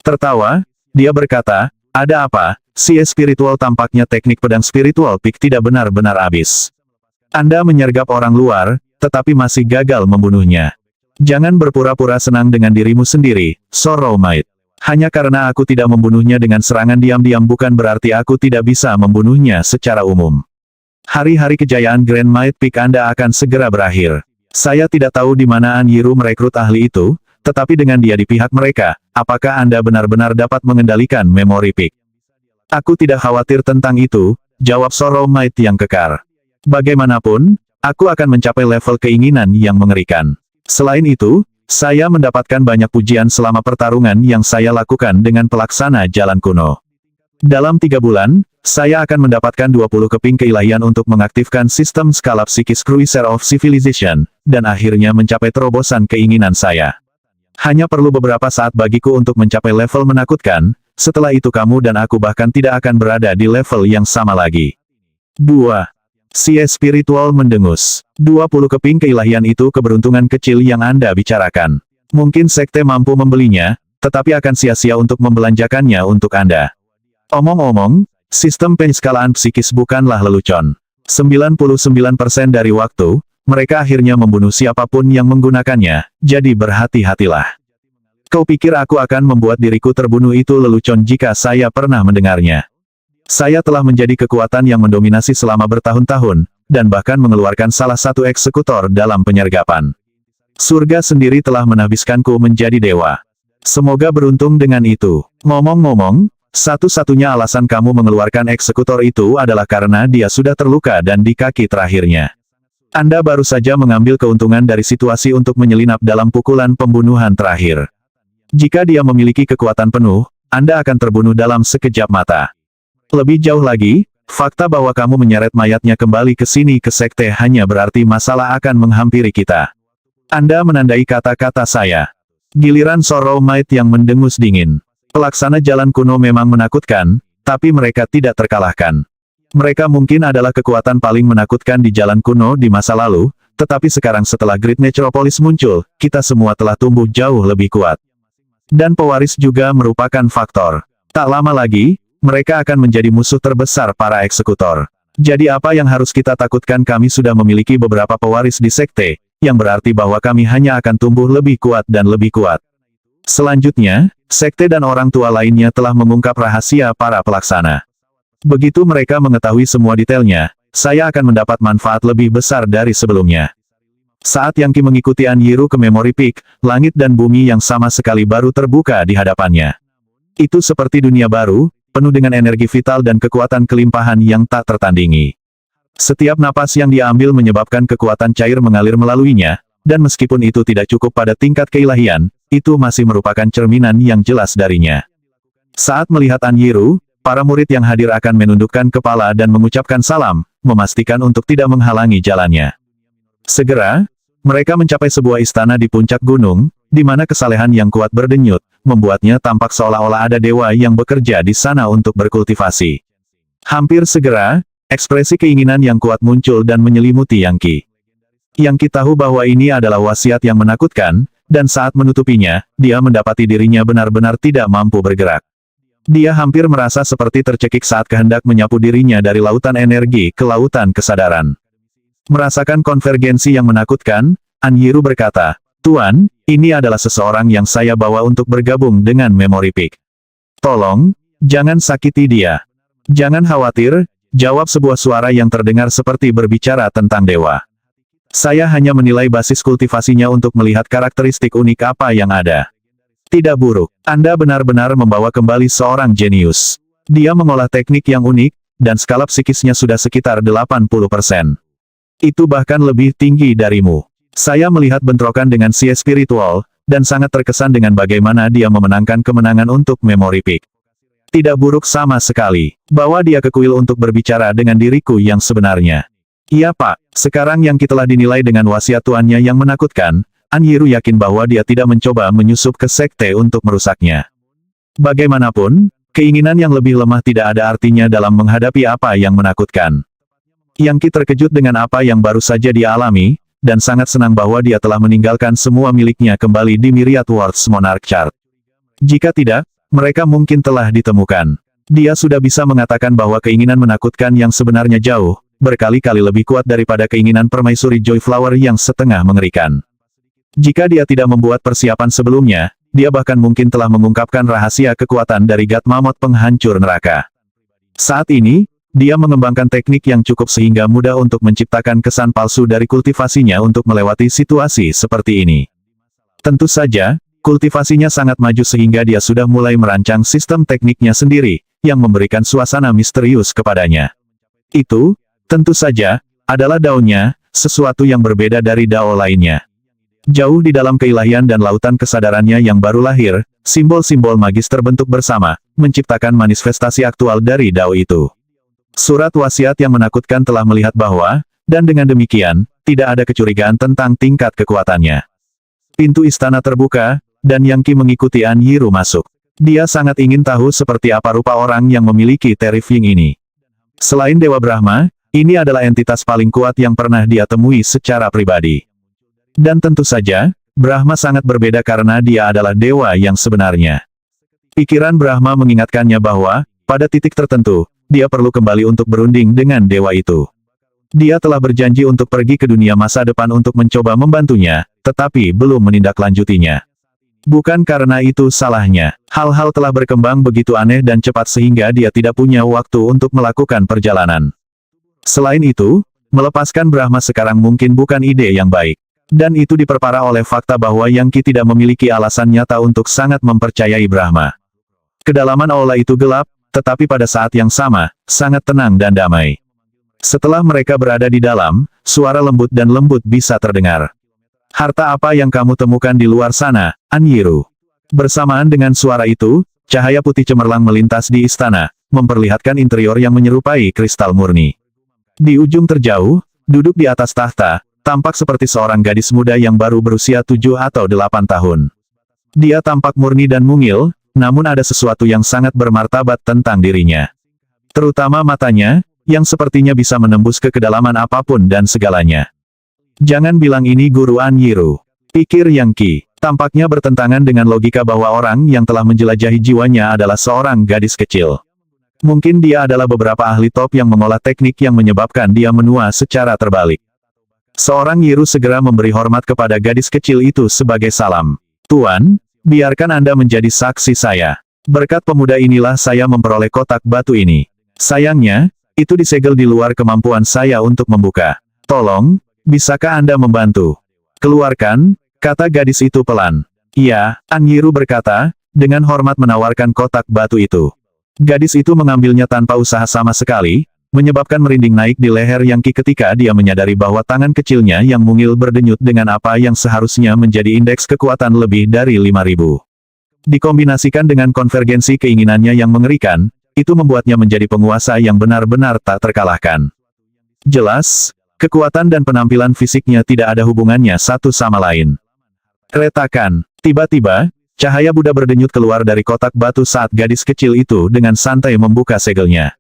S2: Tertawa, dia berkata, ada apa? Si spiritual, tampaknya teknik pedang Spiritual Peak tidak benar-benar habis. Anda menyergap orang luar, tetapi masih gagal membunuhnya. Jangan berpura-pura senang dengan dirimu sendiri, Sorrow Might. Hanya karena aku tidak membunuhnya dengan serangan diam-diam bukan berarti aku tidak bisa membunuhnya secara umum. Hari-hari kejayaan Grand Might Peak Anda akan segera berakhir. Saya tidak tahu di mana An Yiru merekrut ahli itu, tetapi dengan dia di pihak mereka, apakah Anda benar-benar dapat mengendalikan Memory Peak? Aku tidak khawatir tentang itu, jawab Sorrow Might yang kekar. Bagaimanapun, aku akan mencapai level keinginan yang mengerikan. Selain itu, saya mendapatkan banyak pujian selama pertarungan yang saya lakukan dengan pelaksana jalan kuno. Dalam 3 bulan, saya akan mendapatkan 20 keping keilahian untuk mengaktifkan sistem skala psikis Cruiser of Civilization, dan akhirnya mencapai terobosan keinginan saya. Hanya perlu beberapa saat bagiku untuk mencapai level menakutkan, setelah itu kamu dan aku bahkan tidak akan berada di level yang sama lagi. 2. Si spiritual mendengus. 20 keping keilahian itu keberuntungan kecil yang Anda bicarakan. Mungkin sekte mampu membelinya, tetapi akan sia-sia untuk membelanjakannya untuk Anda. Omong-omong, sistem penskalaan psikis bukanlah lelucon. 99% dari waktu, mereka akhirnya membunuh siapapun yang menggunakannya, jadi berhati-hatilah. Kau pikir aku akan membuat diriku terbunuh itu lelucon jika saya pernah mendengarnya. Saya telah menjadi kekuatan yang mendominasi selama bertahun-tahun, dan bahkan mengeluarkan salah satu eksekutor dalam penyergapan. Surga sendiri telah menahbiskanku menjadi dewa. Semoga beruntung dengan itu. Ngomong-ngomong, satu-satunya alasan kamu mengeluarkan eksekutor itu adalah karena dia sudah terluka dan di kaki terakhirnya. Anda baru saja mengambil keuntungan dari situasi untuk menyelinap dalam pukulan pembunuhan terakhir. Jika dia memiliki kekuatan penuh, Anda akan terbunuh dalam sekejap mata. Lebih jauh lagi, fakta bahwa kamu menyeret mayatnya kembali ke sini ke sekte hanya berarti masalah akan menghampiri kita. Anda menandai kata-kata saya. Giliran Sorrow Might yang mendengus dingin. Pelaksana jalan kuno memang menakutkan, tapi mereka tidak terkalahkan. Mereka mungkin adalah kekuatan paling menakutkan di jalan kuno di masa lalu, tetapi sekarang setelah Great Necropolis muncul, kita semua telah tumbuh jauh lebih kuat. Dan pewaris juga merupakan faktor. Tak lama lagi, mereka akan menjadi musuh terbesar para eksekutor. Jadi apa yang harus kita takutkan? Kami sudah memiliki beberapa pewaris di sekte, yang berarti bahwa kami hanya akan tumbuh lebih kuat dan lebih kuat. Selanjutnya, sekte dan orang tua lainnya telah mengungkap rahasia para pelaksana. Begitu mereka mengetahui semua detailnya, saya akan mendapat manfaat lebih besar dari sebelumnya. Saat Yang Qi mengikuti Anyiru ke Memory Peak, langit dan bumi yang sama sekali baru terbuka di hadapannya. Itu seperti dunia baru, penuh dengan energi vital dan kekuatan kelimpahan yang tak tertandingi. Setiap napas yang dia ambil menyebabkan kekuatan cair mengalir melaluinya, dan meskipun itu tidak cukup pada tingkat keilahian, itu masih merupakan cerminan yang jelas darinya. Saat melihat Anyiru, para murid yang hadir akan menundukkan kepala dan mengucapkan salam, memastikan untuk tidak menghalangi jalannya. Segera, mereka mencapai sebuah istana di puncak gunung, di mana kesalehan yang kuat berdenyut, membuatnya tampak seolah-olah ada dewa yang bekerja di sana untuk berkultivasi. Hampir segera, ekspresi keinginan yang kuat muncul dan menyelimuti Yang Qi. Yang Qi tahu bahwa ini adalah wasiat yang menakutkan, dan saat menutupinya, dia mendapati dirinya benar-benar tidak mampu bergerak. Dia hampir merasa seperti tercekik saat kehendak menyapu dirinya dari lautan energi ke lautan kesadaran. Merasakan konvergensi yang menakutkan, Anyiru berkata, "Tuan, ini adalah seseorang yang saya bawa untuk bergabung dengan Memory Peak. Tolong, jangan sakiti dia." "Jangan khawatir," jawab sebuah suara yang terdengar seperti berbicara tentang dewa. "Saya hanya menilai basis kultivasinya untuk melihat karakteristik unik apa yang ada." "Tidak buruk. Anda benar-benar membawa kembali seorang jenius. Dia mengolah teknik yang unik, dan skala psikisnya sudah sekitar 80%. Itu bahkan lebih tinggi darimu. Saya melihat bentrokan dengan si spiritual, dan sangat terkesan dengan bagaimana dia memenangkan kemenangan untuk Memory Peak. Tidak buruk sama sekali. Bawa dia ke kuil untuk berbicara dengan diriku yang sebenarnya." "Iya Pak, sekarang Yang Qi telah dinilai dengan wasiat tuannya yang menakutkan, Anyiru yakin bahwa dia tidak mencoba menyusup ke sekte untuk merusaknya. Bagaimanapun, keinginan yang lebih lemah tidak ada artinya dalam menghadapi apa yang menakutkan." Yang Qi terkejut dengan apa yang baru saja dia alami, dan sangat senang bahwa dia telah meninggalkan semua miliknya kembali di Myriad Worlds Monarch Chart. Jika tidak, mereka mungkin telah ditemukan. Dia sudah bisa mengatakan bahwa keinginan menakutkan yang sebenarnya jauh, berkali-kali lebih kuat daripada keinginan permaisuri Joy Flower yang setengah mengerikan. Jika dia tidak membuat persiapan sebelumnya, dia bahkan mungkin telah mengungkapkan rahasia kekuatan dari God Mammoth penghancur neraka. Saat ini, dia mengembangkan teknik yang cukup sehingga mudah untuk menciptakan kesan palsu dari kultivasinya untuk melewati situasi seperti ini. Tentu saja, kultivasinya sangat maju sehingga dia sudah mulai merancang sistem tekniknya sendiri, yang memberikan suasana misterius kepadanya. Itu, tentu saja, adalah daunnya, sesuatu yang berbeda dari dao lainnya. Jauh di dalam keilahian dan lautan kesadarannya yang baru lahir, simbol-simbol magis terbentuk bersama, menciptakan manifestasi aktual dari dao itu. Surat wasiat yang menakutkan telah melihat bahwa, dan dengan demikian, tidak ada kecurigaan tentang tingkat kekuatannya. Pintu istana terbuka, dan Yang Qi mengikuti An Yiru masuk. Dia sangat ingin tahu seperti apa rupa orang yang memiliki Terrifying ini. Selain Dewa Brahma, ini adalah entitas paling kuat yang pernah dia temui secara pribadi. Dan tentu saja, Brahma sangat berbeda karena dia adalah dewa yang sebenarnya. Pikiran Brahma mengingatkannya bahwa, pada titik tertentu, dia perlu kembali untuk berunding dengan dewa itu. Dia telah berjanji untuk pergi ke dunia masa depan untuk mencoba membantunya, tetapi belum menindaklanjutinya. Bukan karena itu salahnya. Hal-hal telah berkembang begitu aneh dan cepat sehingga dia tidak punya waktu untuk melakukan perjalanan. Selain itu, melepaskan Brahma sekarang mungkin bukan ide yang baik. Dan itu diperparah oleh fakta bahwa Yang Qi tidak memiliki alasan nyata untuk sangat mempercayai Brahma. Kedalaman aula itu gelap, tetapi pada saat yang sama, sangat tenang dan damai. Setelah mereka berada di dalam, suara lembut dan lembut bisa terdengar. Harta apa yang kamu temukan di luar sana, An Yiru? Bersamaan dengan suara itu, cahaya putih cemerlang melintas di istana, memperlihatkan interior yang menyerupai kristal murni. Di ujung terjauh, duduk di atas tahta, tampak seperti seorang gadis muda yang baru berusia 7 atau 8 tahun. Dia tampak murni dan mungil, namun ada sesuatu yang sangat bermartabat tentang dirinya. Terutama matanya, yang sepertinya bisa menembus ke kedalaman apapun dan segalanya. Jangan bilang ini Guru An Yiru, pikir Yang Qi. Tampaknya bertentangan dengan logika bahwa orang yang telah menjelajahi jiwanya adalah seorang gadis kecil. Mungkin dia adalah beberapa ahli top yang mengolah teknik yang menyebabkan dia menua secara terbalik. Seorang Yiru segera memberi hormat kepada gadis kecil itu sebagai salam. Tuan, biarkan Anda menjadi saksi saya. Berkat pemuda inilah saya memperoleh kotak batu ini. Sayangnya, itu disegel di luar kemampuan saya untuk membuka. Tolong, bisakah Anda membantu? Keluarkan, kata gadis itu pelan. Iya, An Yiru berkata, dengan hormat menawarkan kotak batu itu. Gadis itu mengambilnya tanpa usaha sama sekali, menyebabkan merinding naik di leher Yang Qi ketika dia menyadari bahwa tangan kecilnya yang mungil berdenyut dengan apa yang seharusnya menjadi indeks kekuatan lebih dari 5.000. Dikombinasikan dengan konvergensi keinginannya yang mengerikan, itu membuatnya menjadi penguasa yang benar-benar tak terkalahkan. Jelas, kekuatan dan penampilan fisiknya tidak ada hubungannya satu sama lain. Retakan, tiba-tiba, cahaya Buddha berdenyut keluar dari kotak batu saat gadis kecil itu dengan santai membuka segelnya.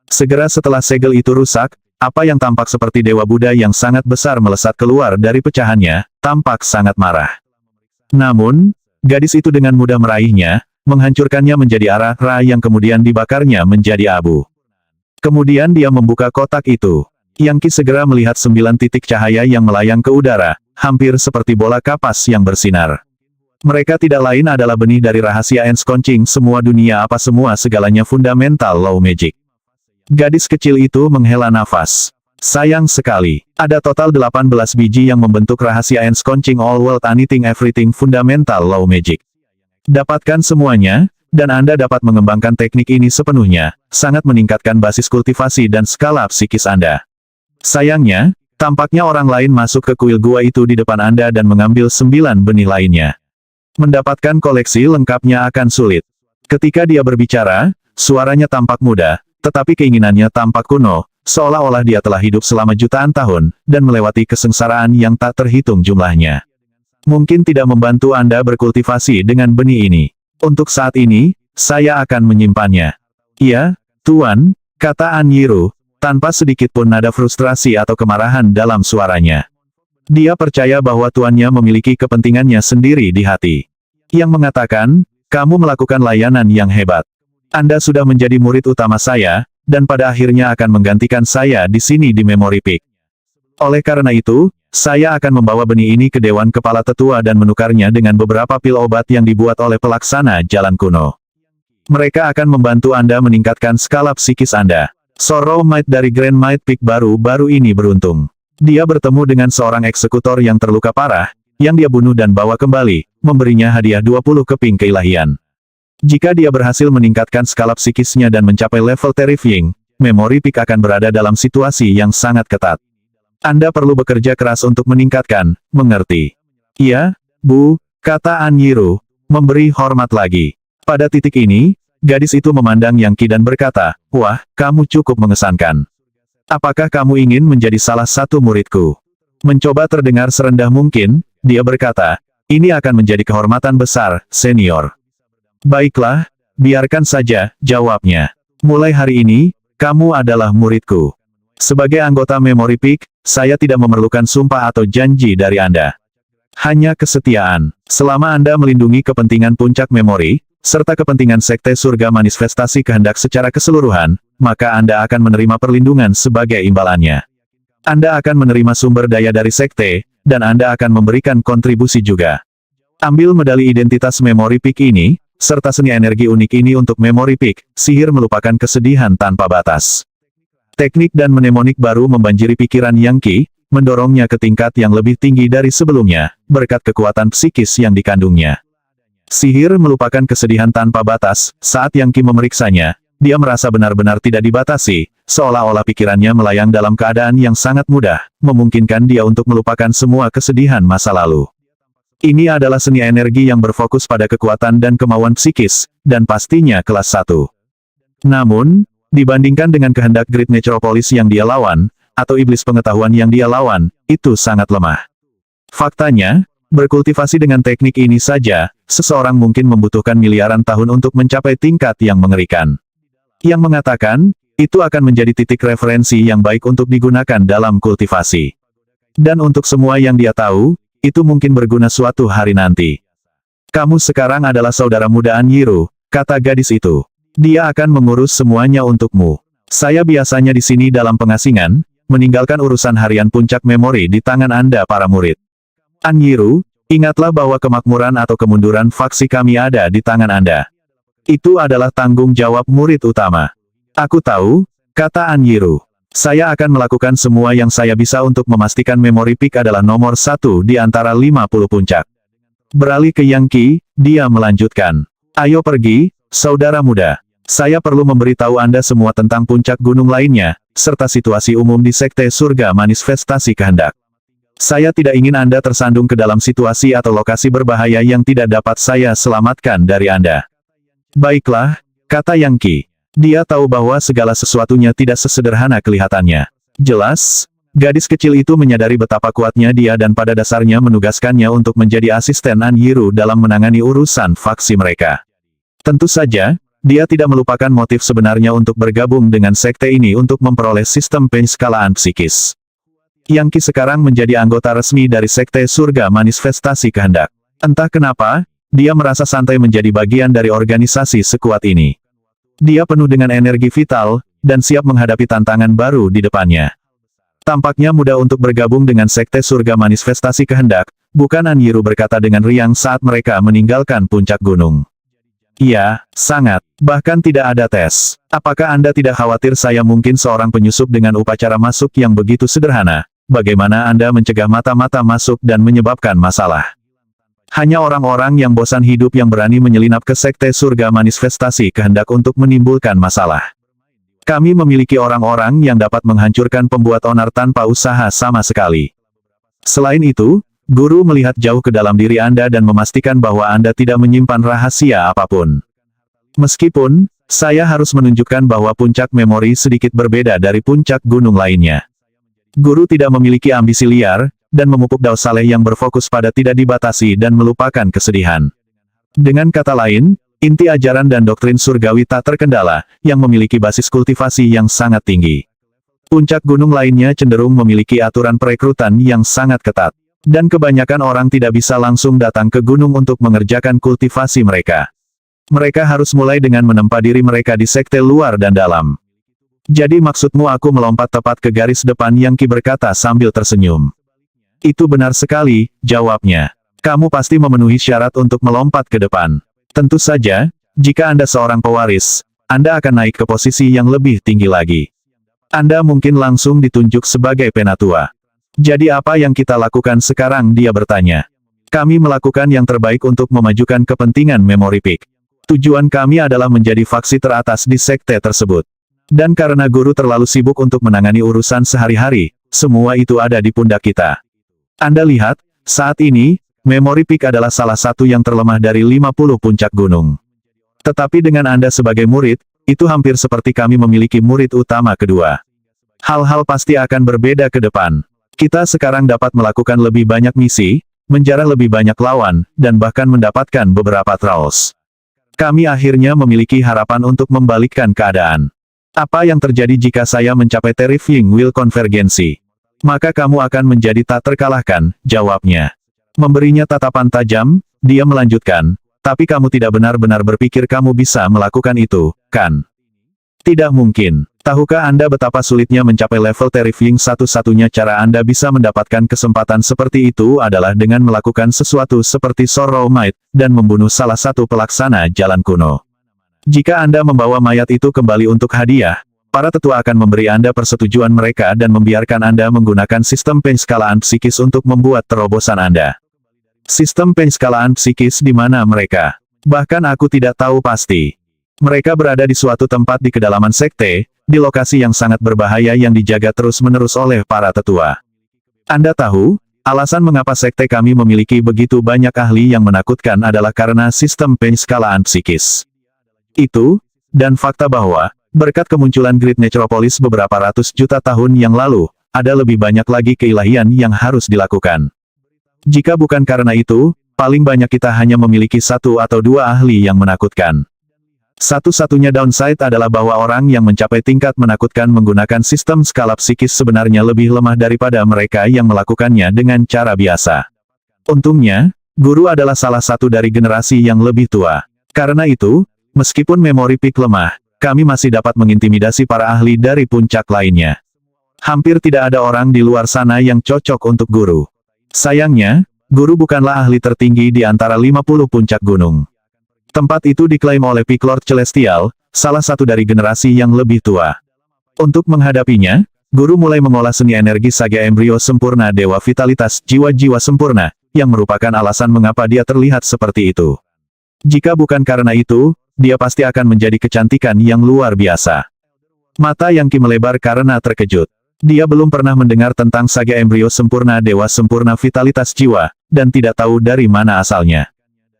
S2: Segera setelah segel itu rusak, apa yang tampak seperti Dewa Buddha yang sangat besar melesat keluar dari pecahannya, tampak sangat marah. Namun, gadis itu dengan mudah meraihnya, menghancurkannya menjadi arah-arah yang kemudian dibakarnya menjadi abu. Kemudian dia membuka kotak itu. Yang Qi segera melihat 9 titik cahaya yang melayang ke udara, hampir seperti bola kapas yang bersinar. Mereka tidak lain adalah benih dari rahasia ensconcing semua dunia apa semua segalanya fundamental law magic. Gadis kecil itu menghela nafas. Sayang sekali, ada total 18 biji yang membentuk rahasia ensconcing all world anything everything fundamental law magic. Dapatkan semuanya, dan Anda dapat mengembangkan teknik ini sepenuhnya, sangat meningkatkan basis kultivasi dan skala psikis Anda. Sayangnya, tampaknya orang lain masuk ke kuil gua itu di depan Anda dan mengambil 9 benih lainnya. Mendapatkan koleksi lengkapnya akan sulit. Ketika dia berbicara, suaranya tampak muda, tetapi keinginannya tampak kuno, seolah-olah dia telah hidup selama jutaan tahun, dan melewati kesengsaraan yang tak terhitung jumlahnya. Mungkin tidak membantu Anda berkultivasi dengan benih ini. Untuk saat ini, saya akan menyimpannya. Iya, Tuan, kata An Yiru, tanpa sedikit pun nada frustrasi atau kemarahan dalam suaranya. Dia percaya bahwa tuannya memiliki kepentingannya sendiri di hati. Yang mengatakan, kamu melakukan layanan yang hebat. Anda sudah menjadi murid utama saya, dan pada akhirnya akan menggantikan saya di sini di Memory Peak. Oleh karena itu, saya akan membawa benih ini ke Dewan Kepala Tetua dan menukarnya dengan beberapa pil obat yang dibuat oleh pelaksana jalan kuno. Mereka akan membantu Anda meningkatkan skala psikis Anda. Sorrow Might dari Grand Might Peak baru-baru ini beruntung. Dia bertemu dengan seorang eksekutor yang terluka parah, yang dia bunuh dan bawa kembali, memberinya hadiah 20 keping keilahian. Jika dia berhasil meningkatkan skala psikisnya dan mencapai level Terrifying, Memory Peak akan berada dalam situasi yang sangat ketat. Anda perlu bekerja keras untuk meningkatkan, mengerti? Iya, Bu, kata An Yiru, memberi hormat lagi. Pada titik ini, gadis itu memandang Yang Qi dan berkata, wah, kamu cukup mengesankan. Apakah kamu ingin menjadi salah satu muridku? Mencoba terdengar serendah mungkin, dia berkata, Ini akan menjadi kehormatan besar, senior. Baiklah, biarkan saja, jawabnya. Mulai hari ini, kamu adalah muridku. Sebagai anggota Memory Peak, saya tidak memerlukan sumpah atau janji dari Anda. Hanya kesetiaan. Selama Anda melindungi kepentingan puncak memori, serta kepentingan Sekte Surga Manifestasi Kehendak secara keseluruhan, maka Anda akan menerima perlindungan sebagai imbalannya. Anda akan menerima sumber daya dari Sekte, dan Anda akan memberikan kontribusi juga. Ambil medali identitas Memory Peak ini, serta seni energi unik ini untuk Memory Peak, sihir melupakan kesedihan tanpa batas. Teknik dan mnemonik baru membanjiri pikiran Yang Qi, mendorongnya ke tingkat yang lebih tinggi dari sebelumnya, berkat kekuatan psikis yang dikandungnya. Sihir melupakan kesedihan tanpa batas. Saat Yang Qi memeriksanya, dia merasa benar-benar tidak dibatasi, seolah-olah pikirannya melayang dalam keadaan yang sangat mudah, memungkinkan dia untuk melupakan semua kesedihan masa lalu. Ini adalah seni energi yang berfokus pada kekuatan dan kemauan psikis, dan pastinya kelas 1. Namun, dibandingkan dengan kehendak Great Necropolis yang dia lawan, atau iblis pengetahuan yang dia lawan, itu sangat lemah. Faktanya, berkultivasi dengan teknik ini saja, seseorang mungkin membutuhkan miliaran tahun untuk mencapai tingkat yang mengerikan. Yang mengatakan, itu akan menjadi titik referensi yang baik untuk digunakan dalam kultivasi. Dan untuk semua yang dia tahu, itu mungkin berguna suatu hari nanti. Kamu sekarang adalah saudara muda Anyiru, kata gadis itu. Dia akan mengurus semuanya untukmu. Saya biasanya di sini dalam pengasingan, meninggalkan urusan harian puncak memori di tangan Anda para murid. Anyiru, ingatlah bahwa kemakmuran atau kemunduran faksi kami ada di tangan Anda. Itu adalah tanggung jawab murid utama. Aku tahu, kata Anyiru. Saya akan melakukan semua yang saya bisa untuk memastikan Memory Peak adalah nomor 1 di antara 50 puncak. Beralih ke Yang Qi, dia melanjutkan. Ayo pergi, saudara muda. Saya perlu memberitahu Anda semua tentang puncak gunung lainnya, serta situasi umum di Sekte Surga Manifestasi Kehendak. Saya tidak ingin Anda tersandung ke dalam situasi atau lokasi berbahaya yang tidak dapat saya selamatkan dari Anda. Baiklah, kata Yang Qi. Dia tahu bahwa segala sesuatunya tidak sesederhana kelihatannya. Jelas, gadis kecil itu menyadari betapa kuatnya dia dan pada dasarnya menugaskannya untuk menjadi asisten Anyiru dalam menangani urusan faksi mereka. Tentu saja, dia tidak melupakan motif sebenarnya untuk bergabung dengan sekte ini untuk memperoleh sistem penskalaan psikis. Yang Qi sekarang menjadi anggota resmi dari Sekte Surga Manifestasi Kehendak. Entah kenapa, dia merasa santai menjadi bagian dari organisasi sekuat ini. Dia penuh dengan energi vital, dan siap menghadapi tantangan baru di depannya. Tampaknya mudah untuk bergabung dengan Sekte Surga Manifestasi Kehendak, bukan? Anyiru berkata dengan riang saat mereka meninggalkan puncak gunung. Iya, sangat. Bahkan tidak ada tes. Apakah Anda tidak khawatir saya mungkin seorang penyusup dengan upacara masuk yang begitu sederhana? Bagaimana Anda mencegah mata-mata masuk dan menyebabkan masalah? Hanya orang-orang yang bosan hidup yang berani menyelinap ke Sekte Surga Manifestasi Kehendak untuk menimbulkan masalah. Kami memiliki orang-orang yang dapat menghancurkan pembuat onar tanpa usaha sama sekali. Selain itu, Guru melihat jauh ke dalam diri Anda dan memastikan bahwa Anda tidak menyimpan rahasia apapun. Meskipun, saya harus menunjukkan bahwa puncak memori sedikit berbeda dari puncak gunung lainnya. Guru tidak memiliki ambisi liar, dan memupuk Dao Saleh yang berfokus pada tidak dibatasi dan melupakan kesedihan. Dengan kata lain, inti ajaran dan doktrin surgawi tak terkendala, yang memiliki basis kultivasi yang sangat tinggi. Puncak gunung lainnya cenderung memiliki aturan perekrutan yang sangat ketat. Dan kebanyakan orang tidak bisa langsung datang ke gunung untuk mengerjakan kultivasi mereka. Mereka harus mulai dengan menempa diri mereka di sekte luar dan dalam. Jadi maksudmu aku melompat tepat ke garis depan? Yang Qi berkata sambil tersenyum. Itu benar sekali, jawabnya. Kamu pasti memenuhi syarat untuk melompat ke depan. Tentu saja, jika Anda seorang pewaris, Anda akan naik ke posisi yang lebih tinggi lagi. Anda mungkin langsung ditunjuk sebagai penatua. Jadi apa yang kita lakukan sekarang? Dia bertanya. Kami melakukan yang terbaik untuk memajukan kepentingan Memory Peak. Tujuan kami adalah menjadi faksi teratas di sekte tersebut. Dan karena guru terlalu sibuk untuk menangani urusan sehari-hari, semua itu ada di pundak kita. Anda lihat, saat ini, Memory Peak adalah salah satu yang terlemah dari 50 puncak gunung. Tetapi dengan Anda sebagai murid, itu hampir seperti kami memiliki murid utama kedua. Hal-hal pasti akan berbeda ke depan. Kita sekarang dapat melakukan lebih banyak misi, menjarah lebih banyak lawan, dan bahkan mendapatkan beberapa trolls. Kami akhirnya memiliki harapan untuk membalikkan keadaan. Apa yang terjadi jika saya mencapai Terrifying Will konvergensi? Maka kamu akan menjadi tak terkalahkan, jawabnya. Memberinya tatapan tajam, dia melanjutkan, tapi kamu tidak benar-benar berpikir kamu bisa melakukan itu, kan? Tidak mungkin. Tahukah Anda betapa sulitnya mencapai level Terrifying? Satu-satunya cara Anda bisa mendapatkan kesempatan seperti itu adalah dengan melakukan sesuatu seperti Sorrow Might, dan membunuh salah satu pelaksana jalan kuno. Jika Anda membawa mayat itu kembali untuk hadiah, para tetua akan memberi Anda persetujuan mereka dan membiarkan Anda menggunakan sistem penskalaan psikis untuk membuat terobosan Anda. Sistem penskalaan psikis di mana mereka? Bahkan aku tidak tahu pasti. Mereka berada di suatu tempat di kedalaman sekte, di lokasi yang sangat berbahaya yang dijaga terus-menerus oleh para tetua. Anda tahu, alasan mengapa sekte kami memiliki begitu banyak ahli yang menakutkan adalah karena sistem penskalaan psikis. Itu, dan fakta bahwa, berkat kemunculan Great Necropolis beberapa ratus juta tahun yang lalu, ada lebih banyak lagi keilahian yang harus dilakukan. Jika bukan karena itu, paling banyak kita hanya memiliki satu atau dua ahli yang menakutkan. Satu-satunya downside adalah bahwa orang yang mencapai tingkat menakutkan menggunakan sistem skala psikis sebenarnya lebih lemah daripada mereka yang melakukannya dengan cara biasa. Untungnya, guru adalah salah satu dari generasi yang lebih tua. Karena itu, meskipun memori peak lemah, kami masih dapat mengintimidasi para ahli dari puncak lainnya. Hampir tidak ada orang di luar sana yang cocok untuk guru. Sayangnya, guru bukanlah ahli tertinggi di antara 50 puncak gunung. Tempat itu diklaim oleh Peak Lord Celestial, salah satu dari generasi yang lebih tua. Untuk menghadapinya, guru mulai mengolah seni energi saga embrio sempurna dewa vitalitas jiwa-jiwa sempurna, yang merupakan alasan mengapa dia terlihat seperti itu. Jika bukan karena itu, dia pasti akan menjadi kecantikan yang luar biasa. Mata Yangki melebar karena terkejut. Dia belum pernah mendengar tentang saga embrio sempurna dewa sempurna vitalitas jiwa, dan tidak tahu dari mana asalnya.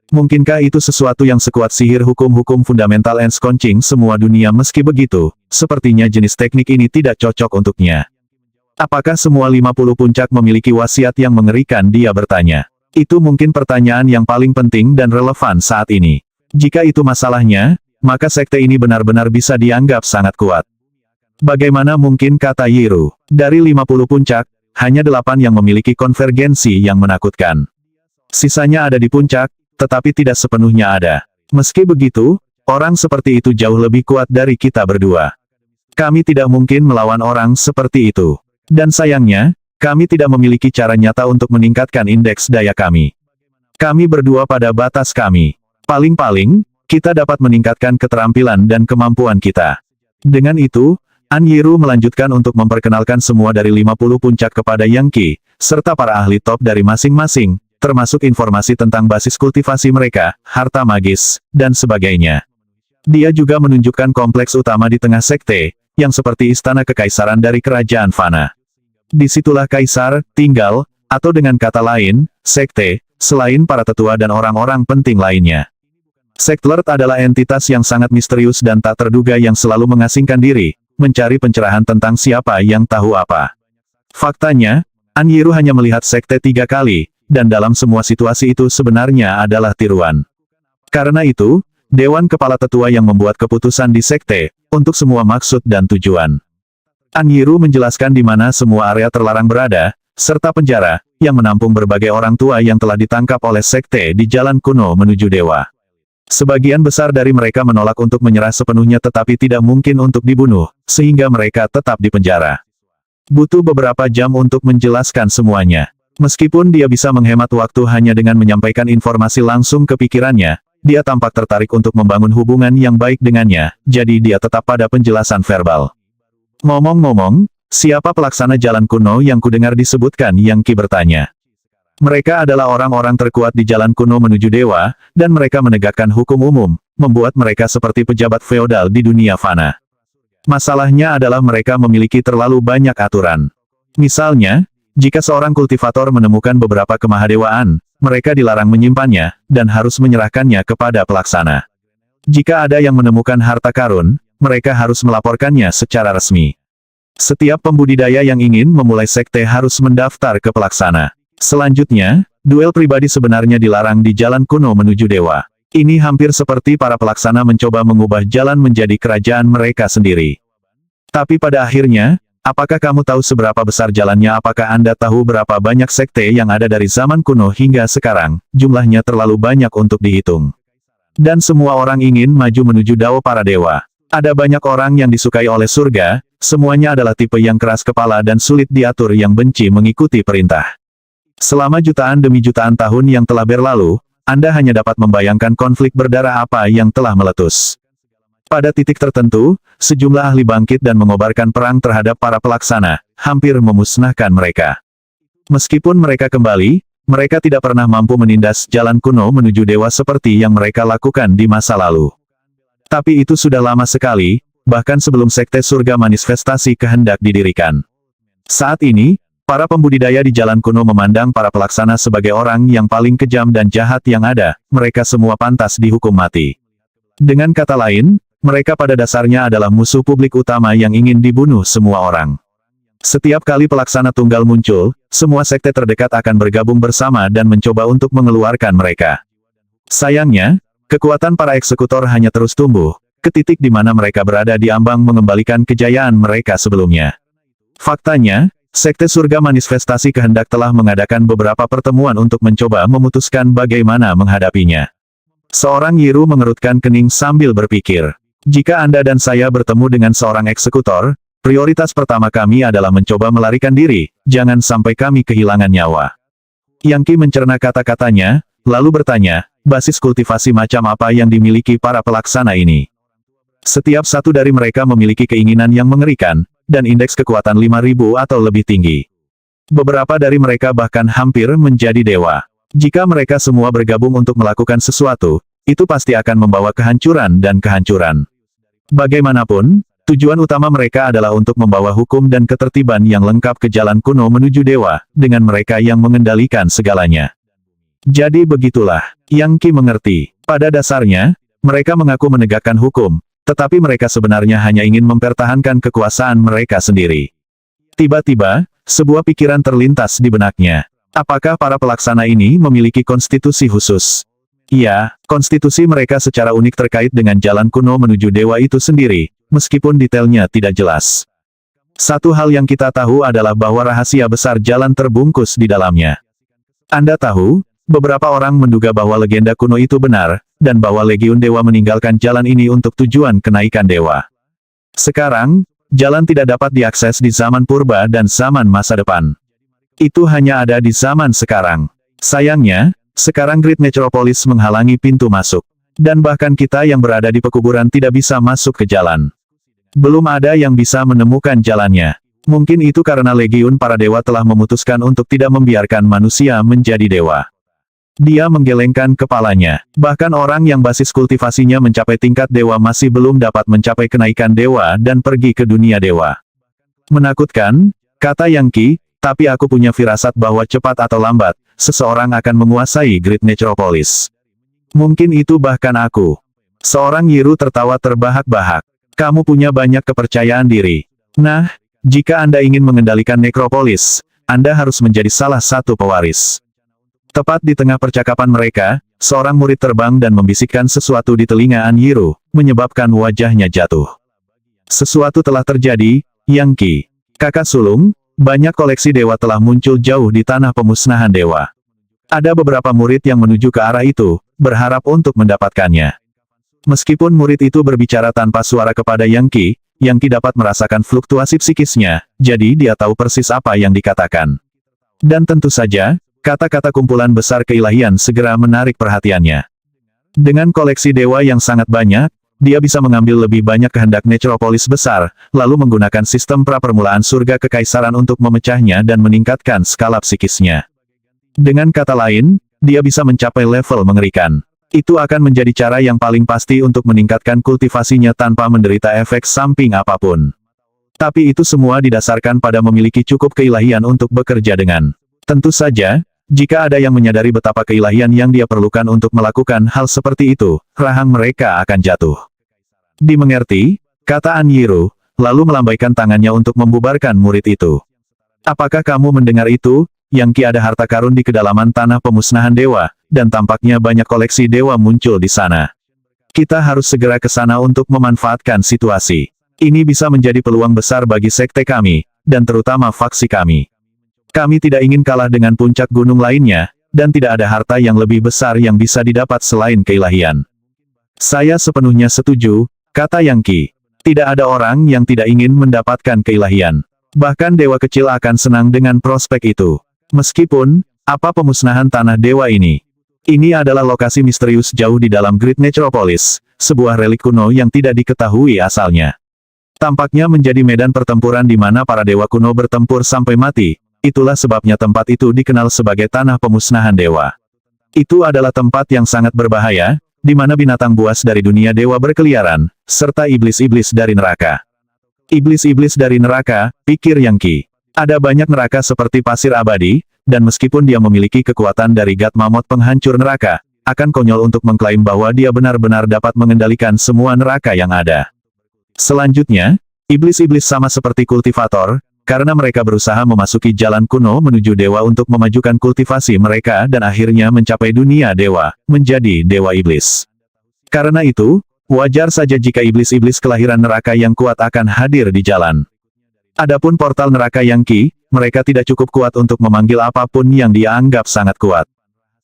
S2: Mungkinkah itu sesuatu yang sekuat sihir hukum-hukum fundamental ensconcing semua dunia? Meski begitu, sepertinya jenis teknik ini tidak cocok untuknya. Apakah semua 50 puncak memiliki wasiat yang mengerikan? Dia bertanya. Itu mungkin pertanyaan yang paling penting dan relevan saat ini. Jika itu masalahnya, maka sekte ini benar-benar bisa dianggap sangat kuat. Bagaimana mungkin, kata Yiru. Dari 50 puncak, hanya 8 yang memiliki konvergensi yang menakutkan. Sisanya ada di puncak, tetapi tidak sepenuhnya ada. Meski begitu, orang seperti itu jauh lebih kuat dari kita berdua. Kami tidak mungkin melawan orang seperti itu. Dan sayangnya, kami tidak memiliki cara nyata untuk meningkatkan indeks daya kami. Kami berdua pada batas kami. Paling-paling, kita dapat meningkatkan keterampilan dan kemampuan kita. Dengan itu, An Yiru melanjutkan untuk memperkenalkan semua dari 50 puncak kepada Yangki, serta para ahli top dari masing-masing, termasuk informasi tentang basis kultivasi mereka, harta magis, dan sebagainya. Dia juga menunjukkan kompleks utama di tengah sekte, yang seperti istana kekaisaran dari kerajaan Fana. Disitulah kaisar tinggal, atau dengan kata lain, sekte, selain para tetua dan orang-orang penting lainnya. Sektlord adalah entitas yang sangat misterius dan tak terduga yang selalu mengasingkan diri, mencari pencerahan tentang siapa yang tahu apa. Faktanya, An Yiru hanya melihat sekte 3 kali, dan dalam semua situasi itu sebenarnya adalah tiruan. Karena itu, Dewan Kepala Tetua yang membuat keputusan di sekte, untuk semua maksud dan tujuan. An Yiru menjelaskan di mana semua area terlarang berada, serta penjara, yang menampung berbagai orang tua yang telah ditangkap oleh sekte di jalan kuno menuju dewa. Sebagian besar dari mereka menolak untuk menyerah sepenuhnya tetapi tidak mungkin untuk dibunuh, sehingga mereka tetap di penjara. Butuh beberapa jam untuk menjelaskan semuanya. Meskipun dia bisa menghemat waktu hanya dengan menyampaikan informasi langsung ke pikirannya, dia tampak tertarik untuk membangun hubungan yang baik dengannya, jadi dia tetap pada penjelasan verbal. Ngomong-ngomong, siapa pelaksana jalan kuno yang kudengar disebutkan? Yangki bertanya. Mereka adalah orang-orang terkuat di jalan kuno menuju dewa, dan mereka menegakkan hukum umum, membuat mereka seperti pejabat feodal di dunia fana. Masalahnya adalah mereka memiliki terlalu banyak aturan. Misalnya, jika seorang kultivator menemukan beberapa kemahadewaan, mereka dilarang menyimpannya, dan harus menyerahkannya kepada pelaksana. Jika ada yang menemukan harta karun, mereka harus melaporkannya secara resmi. Setiap pembudidaya yang ingin memulai sekte harus mendaftar ke pelaksana. Selanjutnya, duel pribadi sebenarnya dilarang di jalan kuno menuju dewa. Ini hampir seperti para pelaksana mencoba mengubah jalan menjadi kerajaan mereka sendiri. Tapi pada akhirnya, apakah kamu tahu seberapa besar jalannya? Apakah Anda tahu berapa banyak sekte yang ada dari zaman kuno hingga sekarang? Jumlahnya terlalu banyak untuk dihitung. Dan semua orang ingin maju menuju dao para dewa. Ada banyak orang yang disukai oleh surga, semuanya adalah tipe yang keras kepala dan sulit diatur yang benci mengikuti perintah. Selama jutaan demi jutaan tahun yang telah berlalu, Anda hanya dapat membayangkan konflik berdarah apa yang telah meletus. Pada titik tertentu, sejumlah ahli bangkit dan mengobarkan perang terhadap para pelaksana, hampir memusnahkan mereka. Meskipun mereka kembali, mereka tidak pernah mampu menindas jalan kuno menuju dewa seperti yang mereka lakukan di masa lalu. Tapi itu sudah lama sekali, bahkan sebelum sekte surga manifestasi kehendak didirikan. Saat ini, para pembudidaya di jalan kuno memandang para pelaksana sebagai orang yang paling kejam dan jahat yang ada, mereka semua pantas dihukum mati. Dengan kata lain, mereka pada dasarnya adalah musuh publik utama yang ingin dibunuh semua orang. Setiap kali pelaksana tunggal muncul, semua sekte terdekat akan bergabung bersama dan mencoba untuk mengeluarkan mereka. Sayangnya, kekuatan para eksekutor hanya terus tumbuh, ke titik di mana mereka berada di ambang mengembalikan kejayaan mereka sebelumnya. Faktanya, sekte surga manifestasi kehendak telah mengadakan beberapa pertemuan untuk mencoba memutuskan bagaimana menghadapinya. Seorang Yiru mengerutkan kening sambil berpikir, jika Anda dan saya bertemu dengan seorang eksekutor, prioritas pertama kami adalah mencoba melarikan diri, jangan sampai kami kehilangan nyawa. Yang Qi mencerna kata-katanya, lalu bertanya, basis kultivasi macam apa yang dimiliki para pelaksana ini? Setiap satu dari mereka memiliki keinginan yang mengerikan, dan indeks kekuatan 5.000 atau lebih tinggi. Beberapa dari mereka bahkan hampir menjadi dewa. Jika mereka semua bergabung untuk melakukan sesuatu, itu pasti akan membawa kehancuran dan kehancuran. Bagaimanapun, tujuan utama mereka adalah untuk membawa hukum dan ketertiban yang lengkap ke jalan kuno menuju dewa, dengan mereka yang mengendalikan segalanya. Jadi begitulah, Yang Qi mengerti. Pada dasarnya, mereka mengaku menegakkan hukum, tetapi mereka sebenarnya hanya ingin mempertahankan kekuasaan mereka sendiri. Tiba-tiba, sebuah pikiran terlintas di benaknya. Apakah para pelaksana ini memiliki konstitusi khusus? Iya, konstitusi mereka secara unik terkait dengan jalan kuno menuju dewa itu sendiri, meskipun detailnya tidak jelas. Satu hal yang kita tahu adalah bahwa rahasia besar jalan terbungkus di dalamnya. Anda tahu, beberapa orang menduga bahwa legenda kuno itu benar, dan bahwa Legiun Dewa meninggalkan jalan ini untuk tujuan kenaikan dewa. Sekarang, jalan tidak dapat diakses di zaman purba dan zaman masa depan. Itu hanya ada di zaman sekarang. Sayangnya, sekarang Great Metropolis menghalangi pintu masuk. Dan bahkan kita yang berada di pekuburan tidak bisa masuk ke jalan. Belum ada yang bisa menemukan jalannya. Mungkin itu karena Legiun para dewa telah memutuskan untuk tidak membiarkan manusia menjadi dewa. Dia menggelengkan kepalanya. Bahkan orang yang basis kultivasinya mencapai tingkat dewa masih belum dapat mencapai kenaikan dewa dan pergi ke dunia dewa. Menakutkan, kata Yang Qi, tapi aku punya firasat bahwa cepat atau lambat, seseorang akan menguasai Great Metropolis. Mungkin itu bahkan aku. Seorang Yiru tertawa terbahak-bahak. Kamu punya banyak kepercayaan diri. Nah, jika Anda ingin mengendalikan nekropolis, Anda harus menjadi salah satu pewaris. Tepat di tengah percakapan mereka, seorang murid terbang dan membisikkan sesuatu di telinga An Yiru, menyebabkan wajahnya jatuh. Sesuatu telah terjadi, Yang Qi. Kakak sulung, banyak koleksi dewa telah muncul jauh di tanah pemusnahan dewa. Ada beberapa murid yang menuju ke arah itu, berharap untuk mendapatkannya. Meskipun murid itu berbicara tanpa suara kepada Yang Qi dapat merasakan fluktuasi psikisnya, jadi dia tahu persis apa yang dikatakan. Dan tentu saja, kata-kata kumpulan besar keilahian segera menarik perhatiannya. Dengan koleksi dewa yang sangat banyak, dia bisa mengambil lebih banyak kehendak nekropolis besar, lalu menggunakan sistem pra-permulaan surga kekaisaran untuk memecahnya dan meningkatkan skala psikisnya. Dengan kata lain, dia bisa mencapai level mengerikan. Itu akan menjadi cara yang paling pasti untuk meningkatkan kultivasinya tanpa menderita efek samping apapun. Tapi itu semua didasarkan pada memiliki cukup keilahian untuk bekerja dengan. Tentu saja, jika ada yang menyadari betapa keilahian yang dia perlukan untuk melakukan hal seperti itu, rahang mereka akan jatuh. Dimengerti, kata An Yiru, lalu melambaikan tangannya untuk membubarkan murid itu. Apakah kamu mendengar itu, Yang Ki ada harta karun di kedalaman tanah pemusnahan dewa, dan tampaknya banyak koleksi dewa muncul di sana. Kita harus segera ke sana untuk memanfaatkan situasi. Ini bisa menjadi peluang besar bagi sekte kami, dan terutama faksi kami. Kami tidak ingin kalah dengan puncak gunung lainnya, dan tidak ada harta yang lebih besar yang bisa didapat selain keilahian. Saya sepenuhnya setuju, kata Yang Ki. Tidak ada orang yang tidak ingin mendapatkan keilahian. Bahkan dewa kecil akan senang dengan prospek itu. Meskipun, apa pemusnahan tanah dewa ini? Ini adalah lokasi misterius jauh di dalam Great Necropolis, sebuah relik kuno yang tidak diketahui asalnya. Tampaknya menjadi medan pertempuran di mana para dewa kuno bertempur sampai mati, itulah sebabnya tempat itu dikenal sebagai tanah pemusnahan dewa. Itu adalah tempat yang sangat berbahaya, di mana binatang buas dari dunia dewa berkeliaran, serta iblis-iblis dari neraka. Iblis-iblis dari neraka, pikir Yang Ki. Ada banyak neraka seperti pasir abadi, dan meskipun dia memiliki kekuatan dari God Mammoth penghancur neraka, akan konyol untuk mengklaim bahwa dia benar-benar dapat mengendalikan semua neraka yang ada. Selanjutnya, iblis-iblis sama seperti kultivator, karena mereka berusaha memasuki jalan kuno menuju dewa untuk memajukan kultivasi mereka dan akhirnya mencapai dunia dewa, menjadi dewa iblis. Karena itu, wajar saja jika iblis-iblis kelahiran neraka yang kuat akan hadir di jalan. Adapun portal neraka Yang Ki, mereka tidak cukup kuat untuk memanggil apapun yang dia anggap sangat kuat.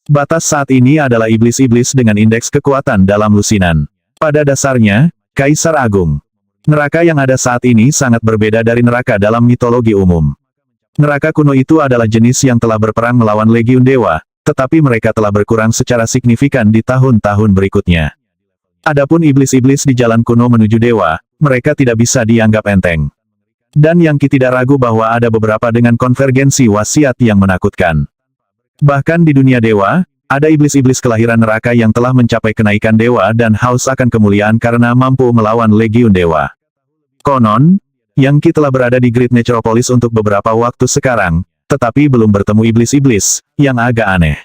S2: Batas saat ini adalah iblis-iblis dengan indeks kekuatan dalam lusinan. Pada dasarnya, Kaisar Agung. Neraka yang ada saat ini sangat berbeda dari neraka dalam mitologi umum. Neraka kuno itu adalah jenis yang telah berperang melawan Legiun Dewa, tetapi mereka telah berkurang secara signifikan di tahun-tahun berikutnya. Adapun iblis-iblis di jalan kuno menuju dewa, mereka tidak bisa dianggap enteng. Dan Yang Ki tidak ragu bahwa ada beberapa dengan konvergensi wasiat yang menakutkan. Bahkan di dunia dewa, ada iblis-iblis kelahiran neraka yang telah mencapai kenaikan dewa dan haus akan kemuliaan karena mampu melawan Legiun Dewa. Konon, Yang Ki telah berada di Great Necropolis untuk beberapa waktu sekarang, tetapi belum bertemu iblis-iblis, yang agak aneh.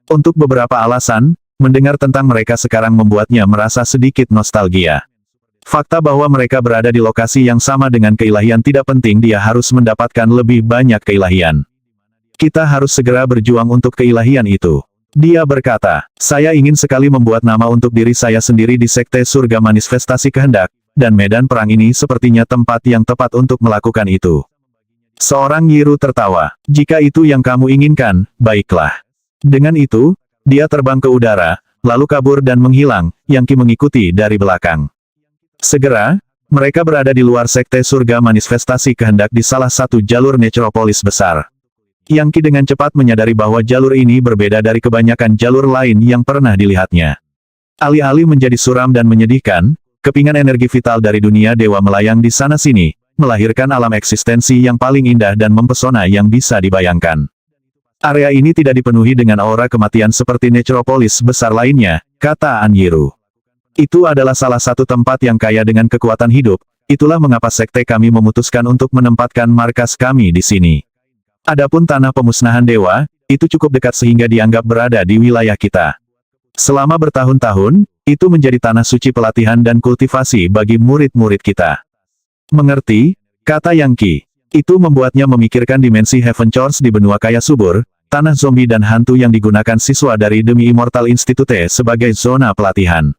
S2: Untuk beberapa alasan, mendengar tentang mereka sekarang membuatnya merasa sedikit nostalgia. Fakta bahwa mereka berada di lokasi yang sama dengan keilahian tidak penting, dia harus mendapatkan lebih banyak keilahian. Kita harus segera berjuang untuk keilahian itu. Dia berkata, saya ingin sekali membuat nama untuk diri saya sendiri di Sekte Surga Manifestasi Kehendak, dan medan perang ini sepertinya tempat yang tepat untuk melakukan itu. Seorang Nyiru tertawa, jika itu yang kamu inginkan, baiklah. Dengan itu, dia terbang ke udara, lalu kabur dan menghilang, Yang Ki mengikuti dari belakang. Segera, mereka berada di luar Sekte Surga Manifestasi Kehendak di salah satu jalur Necropolis besar. Yang Ki dengan cepat menyadari bahwa jalur ini berbeda dari kebanyakan jalur lain yang pernah dilihatnya. Alih-alih menjadi suram dan menyedihkan, kepingan energi vital dari dunia dewa melayang di sana-sini, melahirkan alam eksistensi yang paling indah dan mempesona yang bisa dibayangkan. Area ini tidak dipenuhi dengan aura kematian seperti Necropolis besar lainnya, kata Anyiru. Itu adalah salah satu tempat yang kaya dengan kekuatan hidup, itulah mengapa sekte kami memutuskan untuk menempatkan markas kami di sini. Adapun tanah pemusnahan dewa, itu cukup dekat sehingga dianggap berada di wilayah kita. Selama bertahun-tahun, itu menjadi tanah suci pelatihan dan kultivasi bagi murid-murid kita. Mengerti, kata Yang Ki. Itu membuatnya memikirkan dimensi Heaven Shores di benua kaya subur, tanah zombie dan hantu yang digunakan siswa dari Demi Immortal Institute sebagai zona pelatihan.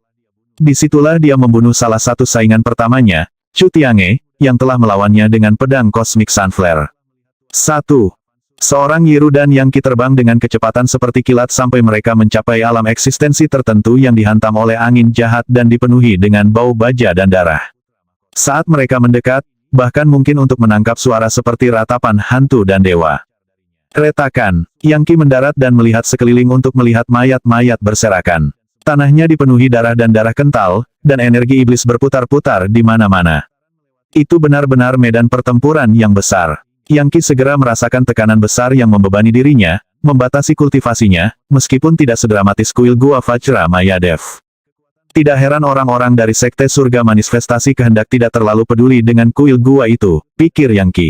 S2: Disitulah dia membunuh salah satu saingan pertamanya, Chu Tiange, yang telah melawannya dengan pedang Cosmic Sunflare. 1. Seorang Nyiru dan Yang Ki terbang dengan kecepatan seperti kilat sampai mereka mencapai alam eksistensi tertentu yang dihantam oleh angin jahat dan dipenuhi dengan bau baja dan darah. Saat mereka mendekat, bahkan mungkin untuk menangkap suara seperti ratapan hantu dan dewa. Retakan, Yang Ki mendarat dan melihat sekeliling untuk melihat mayat-mayat berserakan. Tanahnya dipenuhi darah dan darah kental, dan energi iblis berputar-putar di mana-mana. Itu benar-benar medan pertempuran yang besar. Yang Ki segera merasakan tekanan besar yang membebani dirinya, membatasi kultivasinya, meskipun tidak sedramatis kuil Gua Vajra Mayadev. Tidak heran orang-orang dari Sekte Surga Manifestasi Kehendak tidak terlalu peduli dengan kuil gua itu, pikir Yang Ki.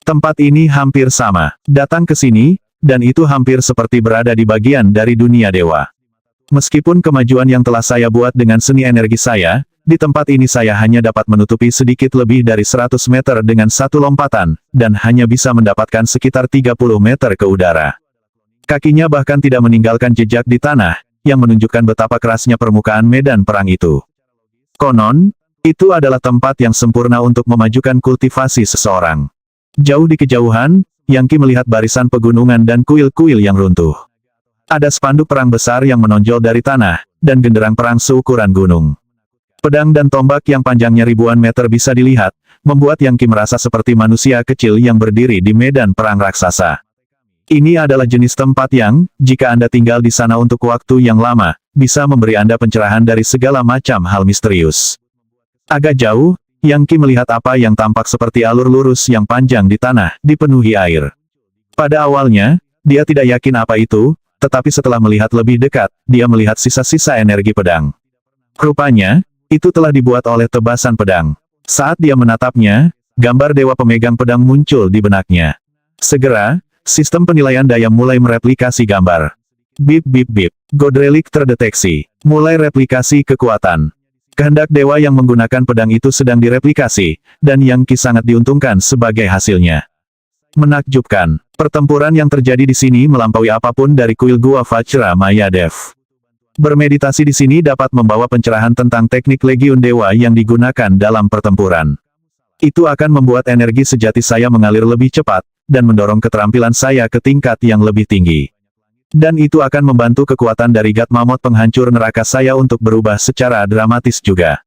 S2: Tempat ini hampir sama, datang ke sini, dan itu hampir seperti berada di bagian dari dunia dewa. Meskipun kemajuan yang telah saya buat dengan seni energi saya, Di tempat ini saya hanya dapat menutupi sedikit lebih dari 100 meter dengan satu lompatan, dan hanya bisa mendapatkan sekitar 30 meter ke udara. Kakinya bahkan tidak meninggalkan jejak di tanah, yang menunjukkan betapa kerasnya permukaan medan perang itu. Konon, itu adalah tempat yang sempurna untuk memajukan kultivasi seseorang. Jauh di kejauhan, Yang Qi melihat barisan pegunungan dan kuil-kuil yang runtuh. Ada spanduk perang besar yang menonjol dari tanah, dan genderang perang seukuran gunung. Pedang dan tombak yang panjangnya ribuan meter bisa dilihat, membuat Yang Qi merasa seperti manusia kecil yang berdiri di medan perang raksasa. Ini adalah jenis tempat yang, jika Anda tinggal di sana untuk waktu yang lama, bisa memberi Anda pencerahan dari segala macam hal misterius. Agak jauh, Yang Qi melihat apa yang tampak seperti alur lurus yang panjang di tanah, dipenuhi air. Pada awalnya, dia tidak yakin apa itu, tetapi setelah melihat lebih dekat, dia melihat sisa-sisa energi pedang. Rupanya, itu telah dibuat oleh tebasan pedang. Saat dia menatapnya, gambar dewa pemegang pedang muncul di benaknya. Segera, sistem penilaian daya mulai mereplikasi gambar. Bip bip bip. God Relic terdeteksi. Mulai replikasi kekuatan. Kehendak dewa yang menggunakan pedang itu sedang direplikasi, dan Yang Qi sangat diuntungkan sebagai hasilnya. Menakjubkan. Pertempuran yang terjadi di sini melampaui apapun dari kuil Gua Vajra Mayadev. Bermeditasi di sini dapat membawa pencerahan tentang teknik Legiun Dewa yang digunakan dalam pertempuran. Itu akan membuat energi sejati saya mengalir lebih cepat, dan mendorong keterampilan saya ke tingkat yang lebih tinggi. Dan itu akan membantu kekuatan dari God Mammoth penghancur neraka saya untuk berubah secara dramatis juga.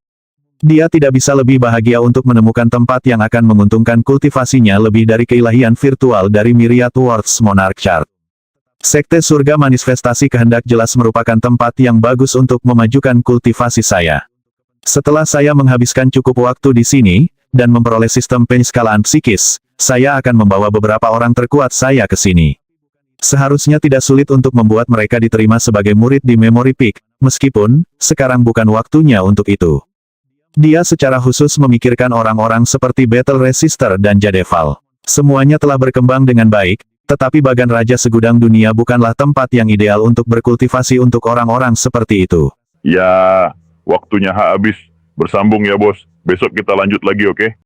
S2: Dia tidak bisa lebih bahagia untuk menemukan tempat yang akan menguntungkan kultivasinya lebih dari keilahian virtual dari Myriad Worlds Monarch Chart. Sekte Surga Manifestasi Kehendak jelas merupakan tempat yang bagus untuk memajukan kultivasi saya. Setelah saya menghabiskan cukup waktu di sini, dan memperoleh sistem penskalaan psikis, saya akan membawa beberapa orang terkuat saya ke sini. Seharusnya tidak sulit untuk membuat mereka diterima sebagai murid di Memory Peak, meskipun, sekarang bukan waktunya untuk itu. Dia secara khusus memikirkan orang-orang seperti Battle Resister dan Jadeval. Semuanya telah berkembang dengan baik, tetapi Bagan Raja Segudang Dunia bukanlah tempat yang ideal untuk berkultivasi untuk orang-orang seperti itu.
S1: Ya, waktunya habis. Bersambung ya bos. Besok kita lanjut lagi, oke?